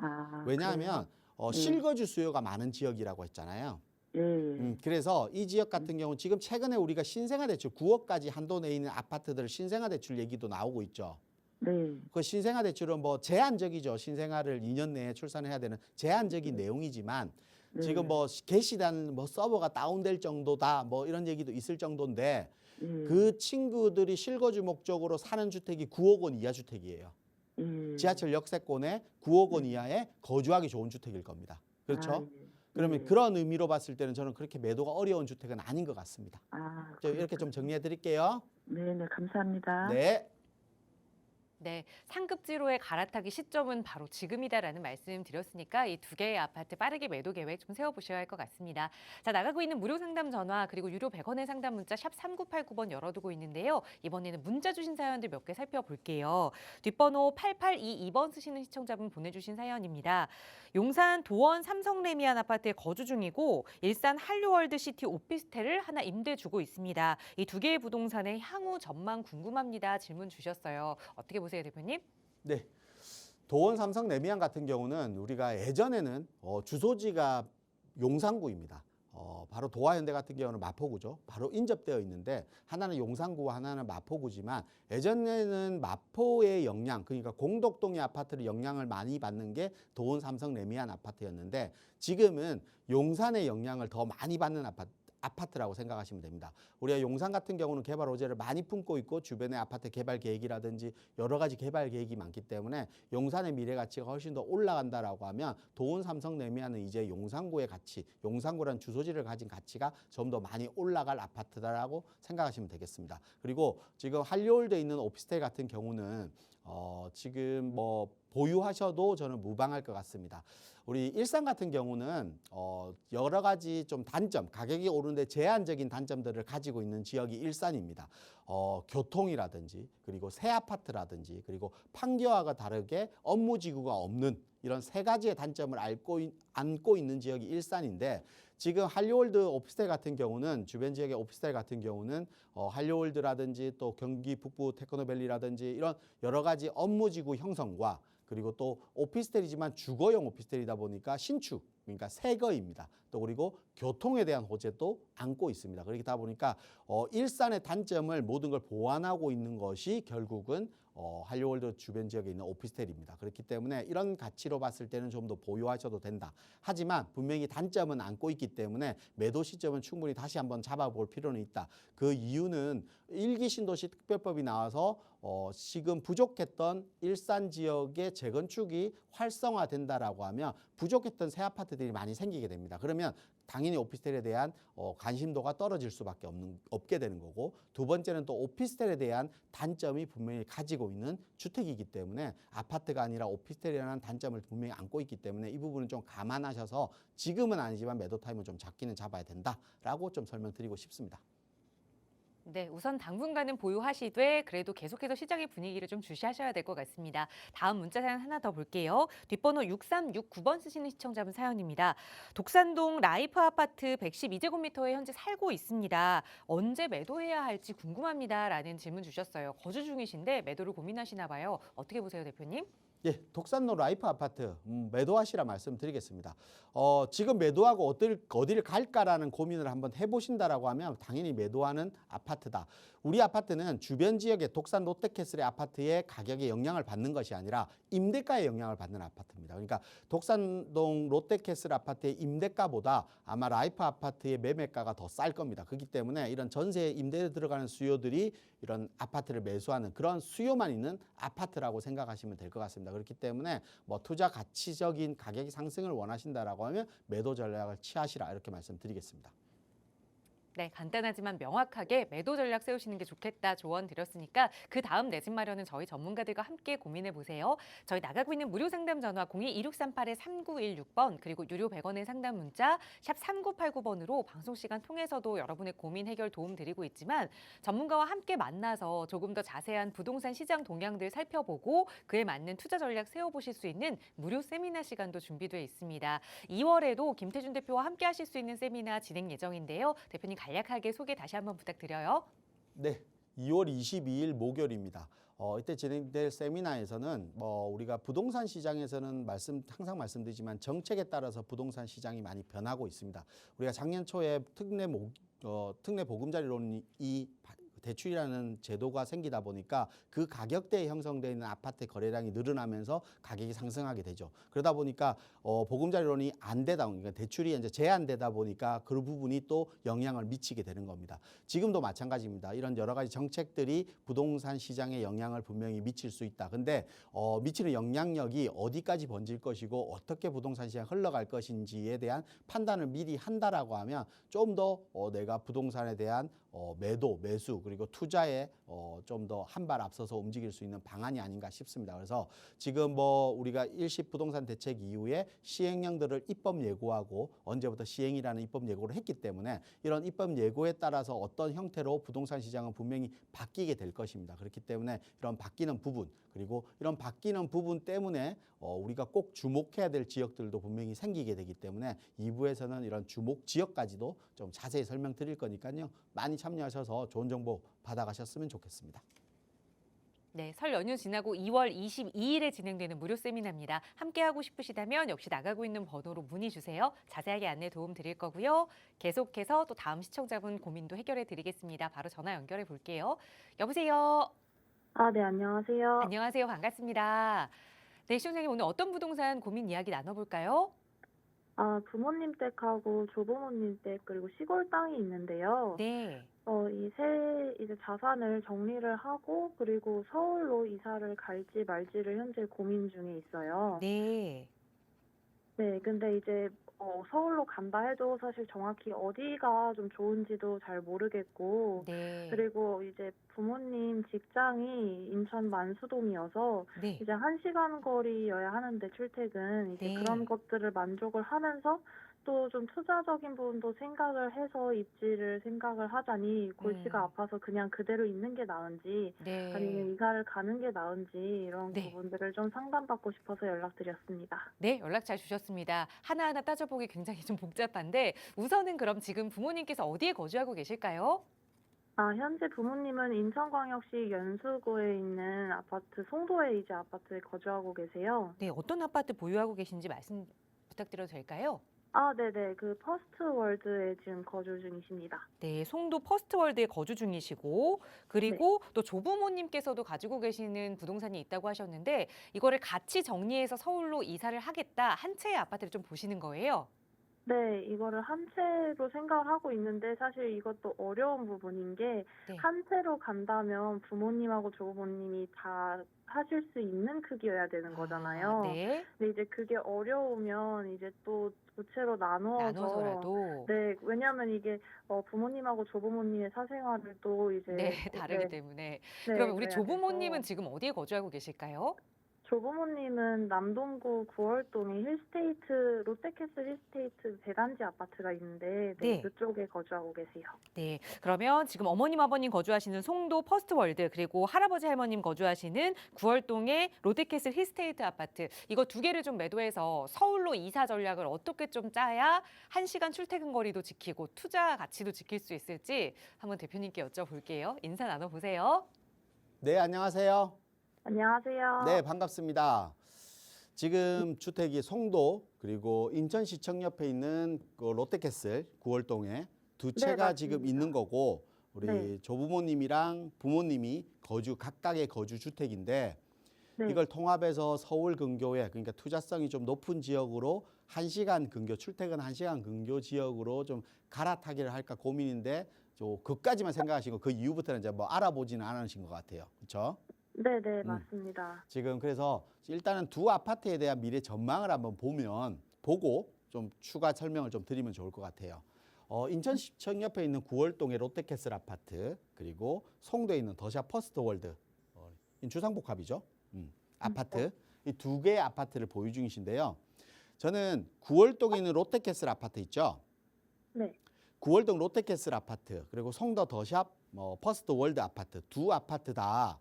왜냐하면 실거주 수요가 많은 지역이라고 했잖아요. 예. 그래서 이 지역 같은 경우는 지금 최근에 우리가 신생아 대출 9억까지 한도 내에 있는 아파트들 신생아 대출 얘기도 나오고 있죠. 네. 그 신생아 대출은 뭐 제한적이죠. 신생아를 2년 내에 출산해야 되는 제한적인 내용이지만 네. 지금 뭐 게시단 뭐 서버가 다운될 정도다 뭐 이런 얘기도 있을 정도인데 예. 그 친구들이 실거주 목적으로 사는 주택이 9억 원 이하 주택이에요. 예. 지하철 역세권에 9억 원 이하에 거주하기 좋은 주택일 겁니다. 그렇죠? 예. 그러면 예. 그런 의미로 봤을 때는 저는 그렇게 매도가 어려운 주택은 아닌 것 같습니다. 이렇게 좀 정리해 드릴게요. 네네, 감사합니다. 네. 네, 상급지로의 갈아타기 시점은 바로 지금이다라는 말씀 드렸으니까 이 두 개의 아파트 빠르게 매도 계획 좀 세워보셔야 할 것 같습니다. 자, 나가고 있는 무료 상담 전화 그리고 유료 100원의 상담 문자 샵 3989번 열어두고 있는데요. 이번에는 문자 주신 사연들 몇 개 살펴볼게요. 뒷번호 8822번 쓰시는 시청자분 보내주신 사연입니다. 용산 도원 삼성레미안 아파트에 거주 중이고 일산 한류월드시티 오피스텔을 하나 임대 주고 있습니다. 이 두 개의 부동산의 향후 전망 궁금합니다. 질문 주셨어요. 어떻게 보세요, 대표님? 네. 도원 삼성 레미안 같은 경우는 우리가 예전에는 주소지가 용산구입니다. 바로 도화현대 같은 경우는 마포구죠. 바로 인접되어 있는데 하나는 용산구와 하나는 마포구지만 예전에는 마포의 영향, 그러니까 공덕동의 아파트를 영향을 많이 받는 게 도원 삼성 레미안 아파트였는데 지금은 용산의 영향을 더 많이 받는 아파트라고 생각하시면 됩니다. 우리가 용산 같은 경우는 개발 호재를 많이 품고 있고 주변의 아파트 개발 계획이라든지 여러 가지 개발 계획이 많기 때문에 용산의 미래 가치가 훨씬 더 올라간다라고 하면 도원 삼성 레미안은 이제 용산구의 가치, 용산구라는 주소지를 가진 가치가 좀 더 많이 올라갈 아파트다라고 생각하시면 되겠습니다. 그리고 지금 한류홀드에 있는 오피스텔 같은 경우는 지금 뭐 보유하셔도 저는 무방할 것 같습니다. 우리 일산 같은 경우는 여러 가지 좀 단점, 가격이 오르는데 제한적인 단점들을 가지고 있는 지역이 일산입니다. 교통이라든지 그리고 새 아파트라든지 그리고 판교와가 다르게 업무지구가 없는 이런 세 가지의 단점을 안고 있는 지역이 일산인데 지금 한류월드 오피스텔 같은 경우는 주변 지역의 오피스텔 같은 경우는 한류월드라든지 또 경기 북부 테크노밸리라든지 이런 여러 가지 업무지구 형성과 그리고 또 오피스텔이지만 주거용 오피스텔이다 보니까 신축, 그러니까 새거입니다. 또 그리고 교통에 대한 호재도 안고 있습니다. 그렇다 보니까 일산의 단점을 모든 걸 보완하고 있는 것이 결국은 한류월드 주변 지역에 있는 오피스텔입니다. 그렇기 때문에 이런 가치로 봤을 때는 좀 더 보유하셔도 된다. 하지만 분명히 단점은 안고 있기 때문에 매도 시점은 충분히 다시 한번 잡아볼 필요는 있다. 그 이유는 1기 신도시 특별법이 나와서 지금 부족했던 일산 지역의 재건축이 활성화된다라고 하면 부족했던 새 아파트들이 많이 생기게 됩니다. 그러면 당연히 오피스텔에 대한 관심도가 떨어질 수밖에 없게 되는 거고 두 번째는 또 오피스텔에 대한 단점이 분명히 가지고 있는 주택이기 때문에 아파트가 아니라 오피스텔이라는 단점을 분명히 안고 있기 때문에 이 부분은 좀 감안하셔서 지금은 아니지만 매도 타임을 좀 잡기는 잡아야 된다라고 좀 설명드리고 싶습니다. 네, 우선 당분간은 보유하시되 그래도 계속해서 시장의 분위기를 좀 주시하셔야 될 것 같습니다. 다음 문자 사연 하나 더 볼게요. 뒷번호 6369번 쓰시는 시청자분 사연입니다. 독산동 라이프 아파트 112제곱미터에 현재 살고 있습니다. 언제 매도해야 할지 궁금합니다. 라는 질문 주셨어요. 거주 중이신데 매도를 고민하시나 봐요. 어떻게 보세요, 대표님? 예, 독산로 라이프 아파트 매도하시라 말씀드리겠습니다. 지금 매도하고 어디를 갈까라는 고민을 한번 해보신다라고 하면 당연히 매도하는 아파트다. 우리 아파트는 주변 지역의 독산 롯데캐슬의 아파트의 가격에 영향을 받는 것이 아니라 임대가에 영향을 받는 아파트입니다. 그러니까 독산동 롯데캐슬 아파트의 임대가보다 아마 라이프 아파트의 매매가가 더 쌀 겁니다. 그렇기 때문에 이런 전세 임대에 들어가는 수요들이 이런 아파트를 매수하는 그런 수요만 있는 아파트라고 생각하시면 될 것 같습니다. 그렇기 때문에 뭐 투자 가치적인 가격이 상승을 원하신다라고 하면 매도 전략을 취하시라 이렇게 말씀드리겠습니다. 네, 간단하지만 명확하게 매도 전략 세우시는 게 좋겠다 조언 드렸으니까 그 다음 내 집 마련은 저희 전문가들과 함께 고민해 보세요. 저희 나가고 있는 무료 상담 전화 02-2638-3916번 그리고 유료 100원의 상담 문자 샵 3989번으로 방송 시간 통해서도 여러분의 고민 해결 도움 드리고 있지만 전문가와 함께 만나서 조금 더 자세한 부동산 시장 동향들 살펴보고 그에 맞는 투자 전략 세워보실 수 있는 무료 세미나 시간도 준비되어 있습니다. 2월에도 김태준 대표와 함께 하실 수 있는 세미나 진행 예정인데요. 대표님 간략하게 소개 다시 한번 부탁드려요. 네, 2월 22일 목요일입니다. 이때 진행될 세미나에서는 우리가 부동산 시장에서는 항상 말씀드리지만 정책에 따라서 부동산 시장이 많이 변하고 있습니다. 우리가 작년 초에 특례 보금자리론이 대출이라는 제도가 생기다 보니까 그 가격대에 형성되어 있는 아파트 거래량이 늘어나면서 가격이 상승하게 되죠. 그러다 보니까 보금자리론이 안 되다 보니까 대출이 이제 제한되다 보니까 그 부분이 또 영향을 미치게 되는 겁니다. 지금도 마찬가지입니다. 이런 여러 가지 정책들이 부동산 시장에 영향을 분명히 미칠 수 있다. 근데 미치는 영향력이 어디까지 번질 것이고 어떻게 부동산 시장 흘러갈 것인지에 대한 판단을 미리 한다라고 하면 좀 더 내가 부동산에 대한 매도, 매수 그리고 투자에 좀 더 한 발 앞서서 움직일 수 있는 방안이 아닌가 싶습니다. 그래서 지금 우리가 일시 부동산 대책 이후에 시행령들을 입법 예고하고 언제부터 시행이라는 입법 예고를 했기 때문에 이런 입법 예고에 따라서 어떤 형태로 부동산 시장은 분명히 바뀌게 될 것입니다. 그렇기 때문에 이런 바뀌는 부분 그리고 이런 바뀌는 부분 때문에 우리가 꼭 주목해야 될 지역들도 분명히 생기게 되기 때문에 2부에서는 이런 주목 지역까지도 좀 자세히 설명드릴 거니까요. 많이 참여하셔서 좋은 정보 받아가셨으면 좋겠습니다. 네, 설 연휴 지나고 2월 22일에 진행되는 무료 세미나입니다. 함께하고 싶으시다면 역시 나가고 있는 번호로 문의 주세요. 자세하게 안내 도움 드릴 거고요. 계속해서 또 다음 시청자분 고민도 해결해 드리겠습니다. 바로 전화 연결해 볼게요. 여보세요. 네, 안녕하세요. 안녕하세요. 반갑습니다. 네, 시청자님 오늘 어떤 부동산 고민 이야기 나눠볼까요? 부모님 댁하고 조부모님 댁 그리고 시골 땅이 있는데요. 네. 이 세 이제 자산을 정리를 하고 그리고 서울로 이사를 갈지 말지를 현재 고민 중에 있어요. 네. 네, 근데 이제 서울로 간다 해도 사실 정확히 어디가 좀 좋은지도 잘 모르겠고, 네. 그리고 이제 부모님 직장이 인천 만수동이어서 네. 이제 1시간 거리여야 하는데 출퇴근 이제 네. 그런 것들을 만족을 하면서 또 좀 투자적인 부분도 생각을 해서 입지를 생각을 하자니 골치가 아파서 그냥 그대로 있는 게 나은지 네. 아니면 이사를 가는 게 나은지 이런 네. 부분들을 좀 상담받고 싶어서 연락드렸습니다. 네, 연락 잘 주셨습니다. 하나하나 따져보기 굉장히 좀 복잡한데 우선은 그럼 지금 부모님께서 어디에 거주하고 계실까요? 현재 부모님은 인천광역시 연수구에 있는 아파트 송도에 이제 아파트에 거주하고 계세요. 네, 어떤 아파트 보유하고 계신지 말씀 부탁드려도 될까요? 네네. 그 퍼스트 월드에 지금 거주 중이십니다. 네, 송도 퍼스트월드에 거주 중이시고 그리고 또 조부모님께서도 가지고 계시는 부동산이 있다고 하셨는데 이거를 같이 정리해서 서울로 이사를 하겠다 한 채의 아파트를 좀 보시는 거예요. 네, 이거를 한 채로 생각을 하고 있는데 사실 이것도 어려운 부분인 게 네. 한 채로 간다면 부모님하고 조부모님이 다 하실 수 있는 크기여야 되는 거잖아요. 네, 근데 이제 그게 어려우면 이제 또 두 채로 나누어서 나눠서라도 네, 왜냐하면 이게 부모님하고 조부모님의 사생활을 또 이제 네, 다르기 네, 때문에. 네, 그러면 우리 그래야 조부모님은 돼서 지금 어디에 거주하고 계실까요? 조부모님은 남동구 구월동에 힐스테이트 롯데캐슬 힐스테이트 대단지 아파트가 있는데 네. 그쪽에 거주하고 계세요. 네, 그러면 지금 어머님, 아버님 거주하시는 송도 퍼스트월드 그리고 할아버지, 할머님 거주하시는 구월동의 롯데캐슬 힐스테이트 아파트 이거 두 개를 좀 매도해서 서울로 이사 전략을 어떻게 좀 짜야 1시간 출퇴근 거리도 지키고 투자 가치도 지킬 수 있을지 한번 대표님께 여쭤볼게요. 인사 나눠보세요. 네, 안녕하세요. 안녕하세요. 네, 반갑습니다. 지금 주택이 송도 그리고 인천시청 옆에 있는 그 롯데캐슬 구월동에 두 채가 맞습니다. 지금 있는 거고 우리 네. 조부모님이랑 부모님이 각각의 거주 주택인데 네. 이걸 통합해서 서울 근교에 그러니까 투자성이 좀 높은 지역으로 1시간 근교 출퇴근 1시간 근교 지역으로 좀 갈아타기를 할까 고민인데 그까지만 생각하시고 그 이후부터는 이제 뭐 알아보지는 않으신 것 같아요. 그렇죠? 네네, 맞습니다. 지금 그래서 일단은 두 아파트에 대한 미래 전망을 한번 보고 좀 추가 설명을 좀 드리면 좋을 것 같아요. 인천시청 옆에 있는 구월동의 롯데캐슬 아파트, 그리고 송도에 있는 더샵 퍼스트월드, 주상복합이죠. 아파트, 이 두 개의 아파트를 보유 중이신데요. 저는 구월동에 있는 롯데캐슬 아파트 있죠. 네. 구월동 롯데캐슬 아파트, 그리고 송도 더샵 퍼스트월드 아파트, 두 아파트 다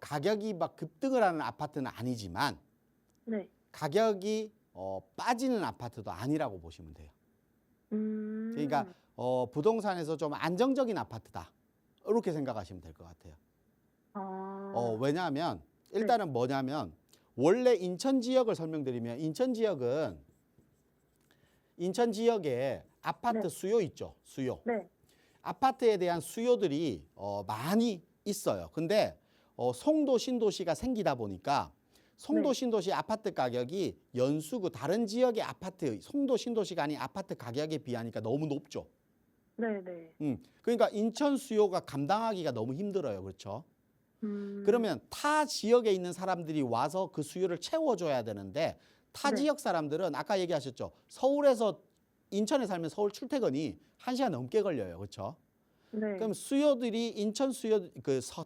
가격이 막 급등을 하는 아파트는 아니지만 네. 가격이 빠지는 아파트도 아니라고 보시면 돼요. 그러니까 부동산에서 좀 안정적인 아파트다, 이렇게 생각하시면 될 것 같아요. 왜냐하면 일단은 뭐냐면, 원래 인천 지역을 설명드리면, 인천 지역에 아파트 네. 수요 있죠. 수요. 네. 아파트에 대한 수요들이 많이 있어요. 근데 송도 신도시가 생기다 보니까 송도 네. 신도시 아파트 가격이 연수구 다른 지역의 아파트, 송도 신도시가 아닌 아파트 가격에 비하니까 너무 높죠. 네. 네. 그러니까 인천 수요가 감당하기가 너무 힘들어요. 그렇죠? 그러면 타 지역에 있는 사람들이 와서 그 수요를 채워줘야 되는데, 타 네. 지역 사람들은 아까 얘기하셨죠. 서울에서 인천에 살면 서울 출퇴근이 1시간 넘게 걸려요. 그렇죠? 네. 그럼 수요들이 인천 수요,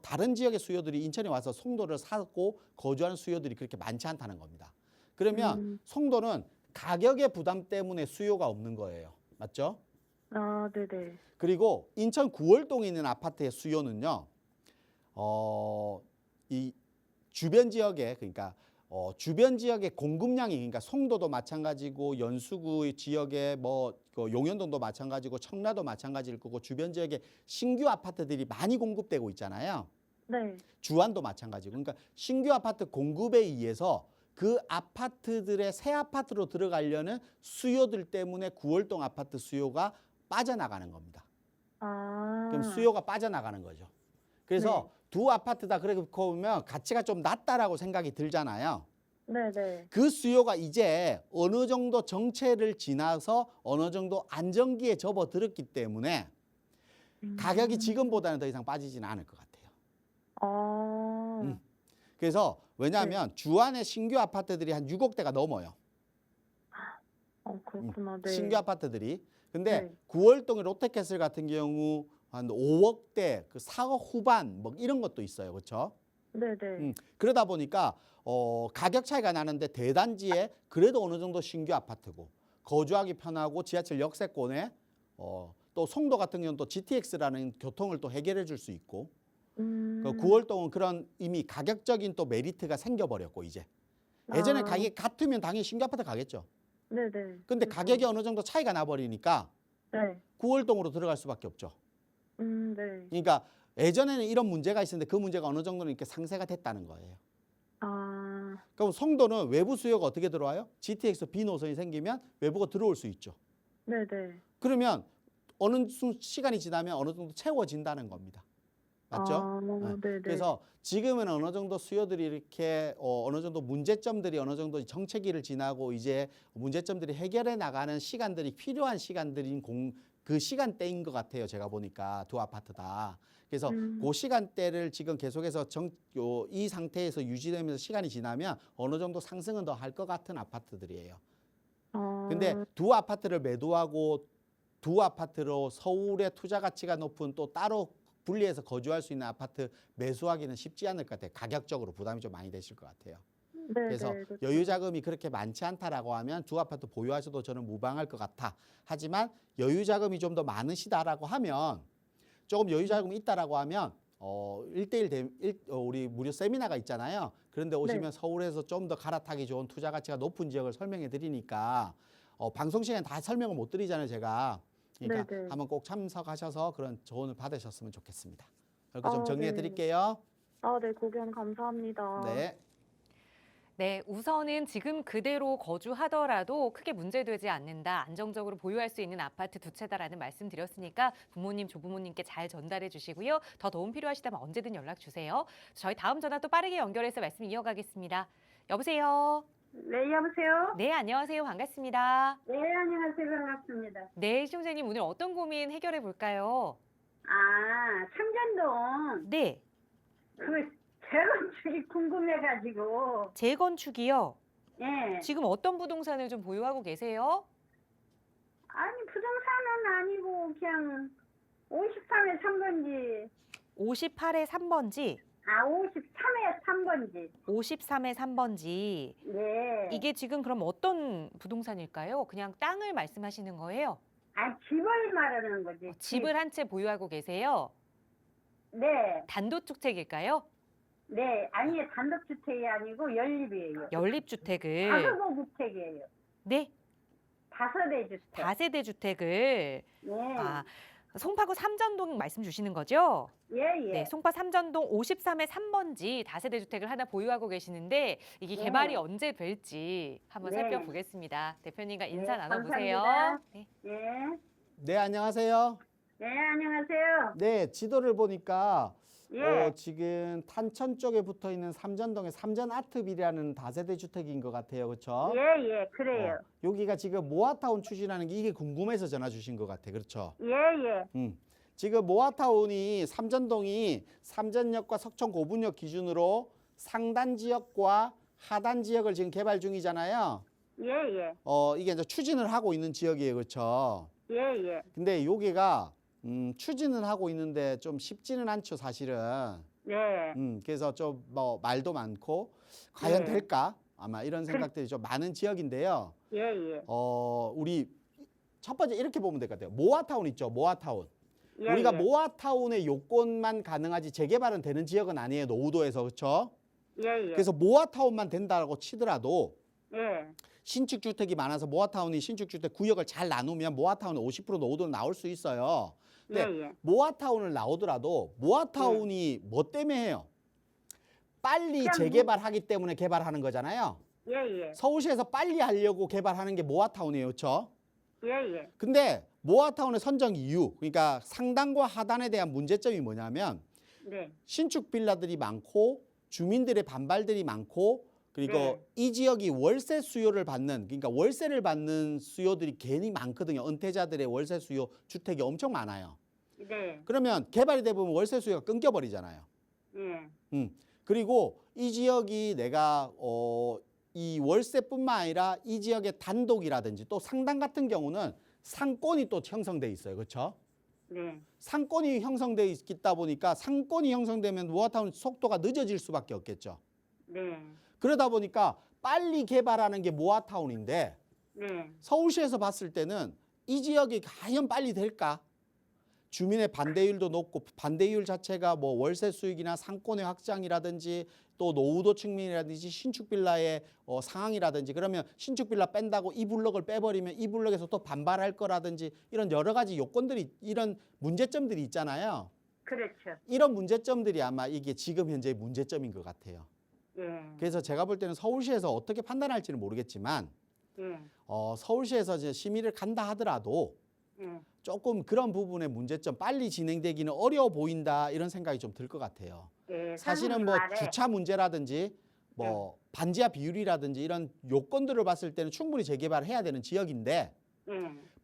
다른 지역의 수요들이 인천에 와서 송도를 사고 거주하는 수요들이 그렇게 많지 않다는 겁니다. 그러면 송도는 가격의 부담 때문에 수요가 없는 거예요. 맞죠? 아, 네네. 그리고 인천 구월동에 있는 아파트의 수요는요, 이 주변 지역에, 그러니까 주변 지역의 공급량이, 그러니까 송도도 마찬가지고 연수구 지역에 그 용현동도 마찬가지고 청라도 마찬가지일 거고, 주변 지역에 신규 아파트들이 많이 공급되고 있잖아요. 네. 주안도 마찬가지고. 그러니까 신규 아파트 공급에 의해서 그 아파트들의 새 아파트로 들어가려는 수요들 때문에 구월동 아파트 수요가 빠져나가는 겁니다. 그럼 수요가 빠져나가는 거죠. 그래서 두 아파트 다 그렇게 보면 가치가 좀 낮다라고 생각이 들잖아요. 네네. 그 수요가 이제 어느 정도 정체를 지나서 어느 정도 안정기에 접어들었기 때문에 가격이 지금보다는 더 이상 빠지지는 않을 것 같아요. 그래서 왜냐하면 주안의 신규 아파트들이 한 6억대가 넘어요. 그렇구나. 네. 신규 아파트들이. 근데 네. 구월동의 롯데캐슬 같은 경우 한 5억대, 4억 후반 뭐 이런 것도 있어요. 그렇죠? 네네. 그러다 보니까 가격 차이가 나는데, 대단지에 그래도 어느 정도 신규 아파트고 거주하기 편하고 지하철 역세권에 또 송도 같은 경우는 또 GTX라는 교통을 또 해결해 줄 수 있고, 그 구월동은 그런 이미 가격적인 또 메리트가 생겨버렸고, 이제 예전에 가격이 같으면 당연히 신규 아파트 가겠죠. 네네. 근데 가격이 어느 정도 차이가 나버리니까 네. 구월동으로 들어갈 수밖에 없죠. 네. 그러니까 예전에는 이런 문제가 있었는데 그 문제가 어느 정도는 이렇게 상쇄가 됐다는 거예요. 그럼 송도는 외부 수요가 어떻게 들어와요? GTX B 노선이 생기면 외부가 들어올 수 있죠. 네네. 그러면 어느 시간이 지나면 어느 정도 채워진다는 겁니다. 맞죠? 네네. 그래서 지금은 어느 정도 수요들이 이렇게 어느 정도 문제점들이 어느 정도 정체기를 지나고 이제 문제점들이 해결해 나가는 시간들이 필요한 시간들인 그 시간대인 것 같아요. 제가 보니까 두 아파트 다. 그래서 그 시간대를 지금 계속해서 이 상태에서 유지되면서 시간이 지나면 어느 정도 상승은 더 할 것 같은 아파트들이에요. 근데 두 아파트를 매도하고 두 아파트로 서울의 투자 가치가 높은 또 따로 분리해서 거주할 수 있는 아파트 매수하기는 쉽지 않을 것 같아요. 가격적으로 부담이 좀 많이 되실 것 같아요. 그래서 여유 자금이 그렇게 많지 않다라고 하면 두 아파트 보유하셔도 저는 무방할 것 같아. 하지만 여유 자금이 좀 더 많으시다라고 하면, 조금 여유 자금이 있다라고 하면 1대1 우리 무료 세미나가 있잖아요. 그런데 오시면 서울에서 좀 더 갈아타기 좋은 투자 가치가 높은 지역을 설명해 드리니까 방송 시간에 다 설명을 못 드리잖아요, 제가. 그러니까 한번 꼭 참석하셔서 그런 조언을 받으셨으면 좋겠습니다. 그렇게 좀 정리해 드릴게요. 네, 고견 감사합니다. 네. 네, 우선은 지금 그대로 거주하더라도 크게 문제되지 않는다. 안정적으로 보유할 수 있는 아파트 두 채다라는 말씀 드렸으니까 부모님, 조부모님께 잘 전달해 주시고요. 더 도움 필요하시다면 언제든 연락 주세요. 저희 다음 전화 또 빠르게 연결해서 말씀 이어가겠습니다. 여보세요? 네, 여보세요? 네, 안녕하세요. 반갑습니다. 네, 안녕하세요. 반갑습니다. 네, 시청자님 오늘 어떤 고민 해결해 볼까요? 청담동, 네, 재건축이 궁금해가지고, 재건축이요. 예. 지금 어떤 부동산을 좀 보유하고 계세요? 부동산은 아니고 그냥 53에 3번지. 58에 3번지, 아, 53에 3번지. 53에 3번지. 네. 이게 지금 그럼 어떤 부동산일까요? 그냥 땅을 말씀하시는 거예요? 아, 집을 말하는 거지. 집을 한 채 보유하고 계세요? 네. 단독주택일까요? 네. 아니, 단독주택이 아니고 연립이에요. 연립주택을. 다세대 주택이에요. 네, 다세대 주택. 다세대 주택을. 네. 아, 송파구 삼전동 말씀 주시는 거죠? 예, 예. 네, 송파 삼전동 53의 3번지 다세대 주택을 하나 보유하고 계시는데 이게 네. 개발이 언제 될지 한번 네. 살펴보겠습니다. 대표님과 인사 네, 나눠보세요. 감사합니다. 네. 예. 네, 안녕하세요. 네, 안녕하세요. 네, 지도를 보니까 예. 지금 탄천 쪽에 붙어 있는 삼전동의 삼전아트빌이라는 다세대 주택인 것 같아요. 그렇죠? 예, 예, 그래요. 여기가 지금 모아타운 추진하는 게 이게 궁금해서 전화 주신 것 같아. 그렇죠? 예, 예. 지금 모아타운이 삼전동이 삼전역과 석천 고분역 기준으로 상단 지역과 하단 지역을 지금 개발 중이잖아요. 예, 예. 이게 이제 추진을 하고 있는 지역이에요. 그렇죠? 예, 예. 근데 여기가 추진은 하고 있는데 좀 쉽지는 않죠, 사실은. 네. 그래서 좀 뭐 말도 많고 과연 네. 될까? 아마 이런 생각들이 좀 많은 지역인데요. 예, 예. 우리 첫 번째 이렇게 보면 될 것 같아요. 모아타운 있죠, 모아타운. 예, 우리가 예. 모아타운의 요건만 가능하지 재개발은 되는 지역은 아니에요, 노후도에서. 그렇죠? 예, 예. 그래서 모아타운만 된다고 치더라도 예. 신축주택이 많아서 모아타운이 신축주택 구역을 잘 나누면 모아타운은 50% 노후도는 나올 수 있어요. 근데 예, 예. 모아타운을 나오더라도 모아타운이 뭐 때문에 해요? 빨리 그냥 재개발하기 때문에 개발하는 거잖아요. 예, 예. 서울시에서 빨리 하려고 개발하는 게 모아타운이에요. 그렇죠? 예, 예. 근데 모아타운의 선정 이유, 그러니까 상단과 하단에 대한 문제점이 뭐냐면 네. 신축 빌라들이 많고 주민들의 반발들이 많고 그리고 네. 이 지역이 월세 수요를 받는, 그러니까 월세를 받는 수요들이 괜히 많거든요. 은퇴자들의 월세 수요 주택이 엄청 많아요. 네. 그러면 개발이 돼 보면 월세 수요가 끊겨버리잖아요. 예. 그리고 이 지역이 내가 이 월세뿐만 아니라 이 지역의 단독이라든지 또 상단 같은 경우는 상권이 또 형성돼 있어요. 그렇죠? 네. 상권이 형성돼 있다 보니까 상권이 형성되면 모아타운 속도가 늦어질 수밖에 없겠죠. 네. 그러다 보니까 빨리 개발하는 게 모아타운인데 네. 서울시에서 봤을 때는 이 지역이 과연 빨리 될까? 주민의 반대율도 높고 반대율 자체가 뭐 월세 수익이나 상권의 확장이라든지 또 노후도 측면이라든지 신축 빌라의 상황이라든지 그러면 신축 빌라 뺀다고 이 블럭을 빼버리면 이 블럭에서 또 반발할 거라든지 이런 여러 가지 요건들이 이런 문제점들이 있잖아요. 그렇죠. 이런 문제점들이 아마 이게 지금 현재의 문제점인 것 같아요. 예. 그래서 제가 볼 때는 서울시에서 어떻게 판단할지는 모르겠지만 예. 서울시에서 이제 심의를 간다 하더라도 예. 조금 그런 부분의 문제점 빨리 진행되기는 어려워 보인다 이런 생각이 좀 들 것 같아요. 예. 사실은 선생님 뭐 말에 주차 문제라든지 뭐 반지하 비율이라든지 이런 요건들을 봤을 때는 충분히 재개발을 해야 되는 지역인데 예.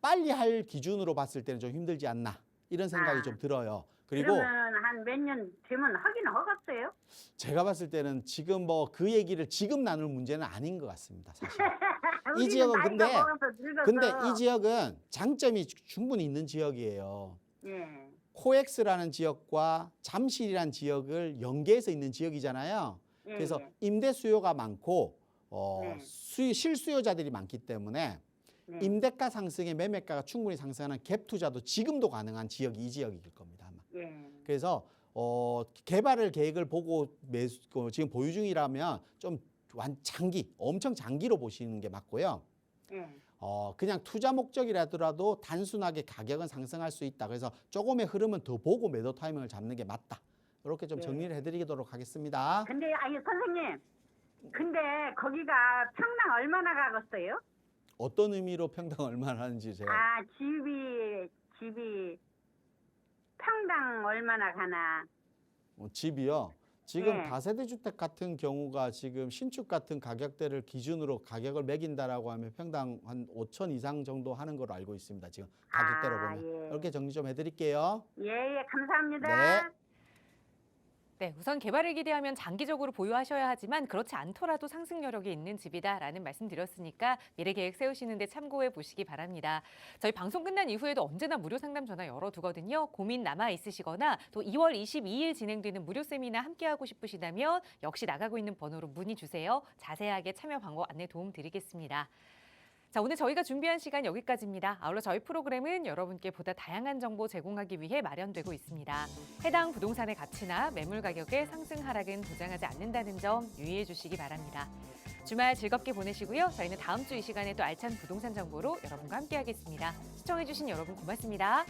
빨리 할 기준으로 봤을 때는 좀 힘들지 않나 이런 생각이 아. 좀 들어요. 그리고 그러면 한 몇 년 되면 하기는 하겠어요? 제가 봤을 때는 지금 뭐 그 얘기를 지금 나눌 문제는 아닌 것 같습니다. 사실. 우리는 지역은 나이가 근데- 먹어서 늙어서. 근데 이 지역은 장점이 충분히 있는 지역이에요. 예. 코엑스라는 지역과 잠실이라는 지역을 연계해서 있는 지역이잖아요. 예. 그래서 예. 임대 수요가 많고 네. 실수요자들이 많기 때문에 네. 임대가 상승에 매매가가 충분히 상승하는 갭 투자도 지금도 가능한 지역이 이 지역일 겁니다. 아마. 예. 그래서 개발을 계획을 보고 지금 보유 중이라면 좀 장기, 엄청 장기로 보시는 게 맞고요. 예. 그냥 투자 목적이라더라도 단순하게 가격은 상승할 수 있다. 그래서 조금의 흐름은 더 보고 매도 타이밍을 잡는 게 맞다. 이렇게 좀 네. 정리를 해드리도록 하겠습니다. 근데 아니 선생님, 근데 거기가 평당 얼마나 가겠어요? 어떤 의미로 평당 얼마나 하는지 제가 아 집이 평당 얼마나 가나? 집이요. 지금 네. 다세대 주택 같은 경우가 지금 신축 같은 가격대를 기준으로 가격을 매긴다라고 하면 평당 한 5천 이상 정도 하는 걸로 알고 있습니다. 지금 가격대로 보면. 예. 이렇게 정리 좀 해드릴게요. 예, 감사합니다. 네. 네, 우선 개발을 기대하면 장기적으로 보유하셔야 하지만 그렇지 않더라도 상승 여력이 있는 집이다라는 말씀 드렸으니까 미래 계획 세우시는 데 참고해 보시기 바랍니다. 저희 방송 끝난 이후에도 언제나 무료 상담 전화 열어두거든요. 고민 남아 있으시거나 또 2월 22일 진행되는 무료 세미나 함께하고 싶으시다면 역시 나가고 있는 번호로 문의 주세요. 자세하게 참여 방법 안내 도움 드리겠습니다. 자, 오늘 저희가 준비한 시간 여기까지입니다. 아울러 저희 프로그램은 여러분께 보다 다양한 정보 제공하기 위해 마련되고 있습니다. 해당 부동산의 가치나 매물 가격의 상승 하락은 보장하지 않는다는 점 유의해 주시기 바랍니다. 주말 즐겁게 보내시고요. 저희는 다음 주 이 시간에 또 알찬 부동산 정보로 여러분과 함께하겠습니다. 시청해 주신 여러분 고맙습니다.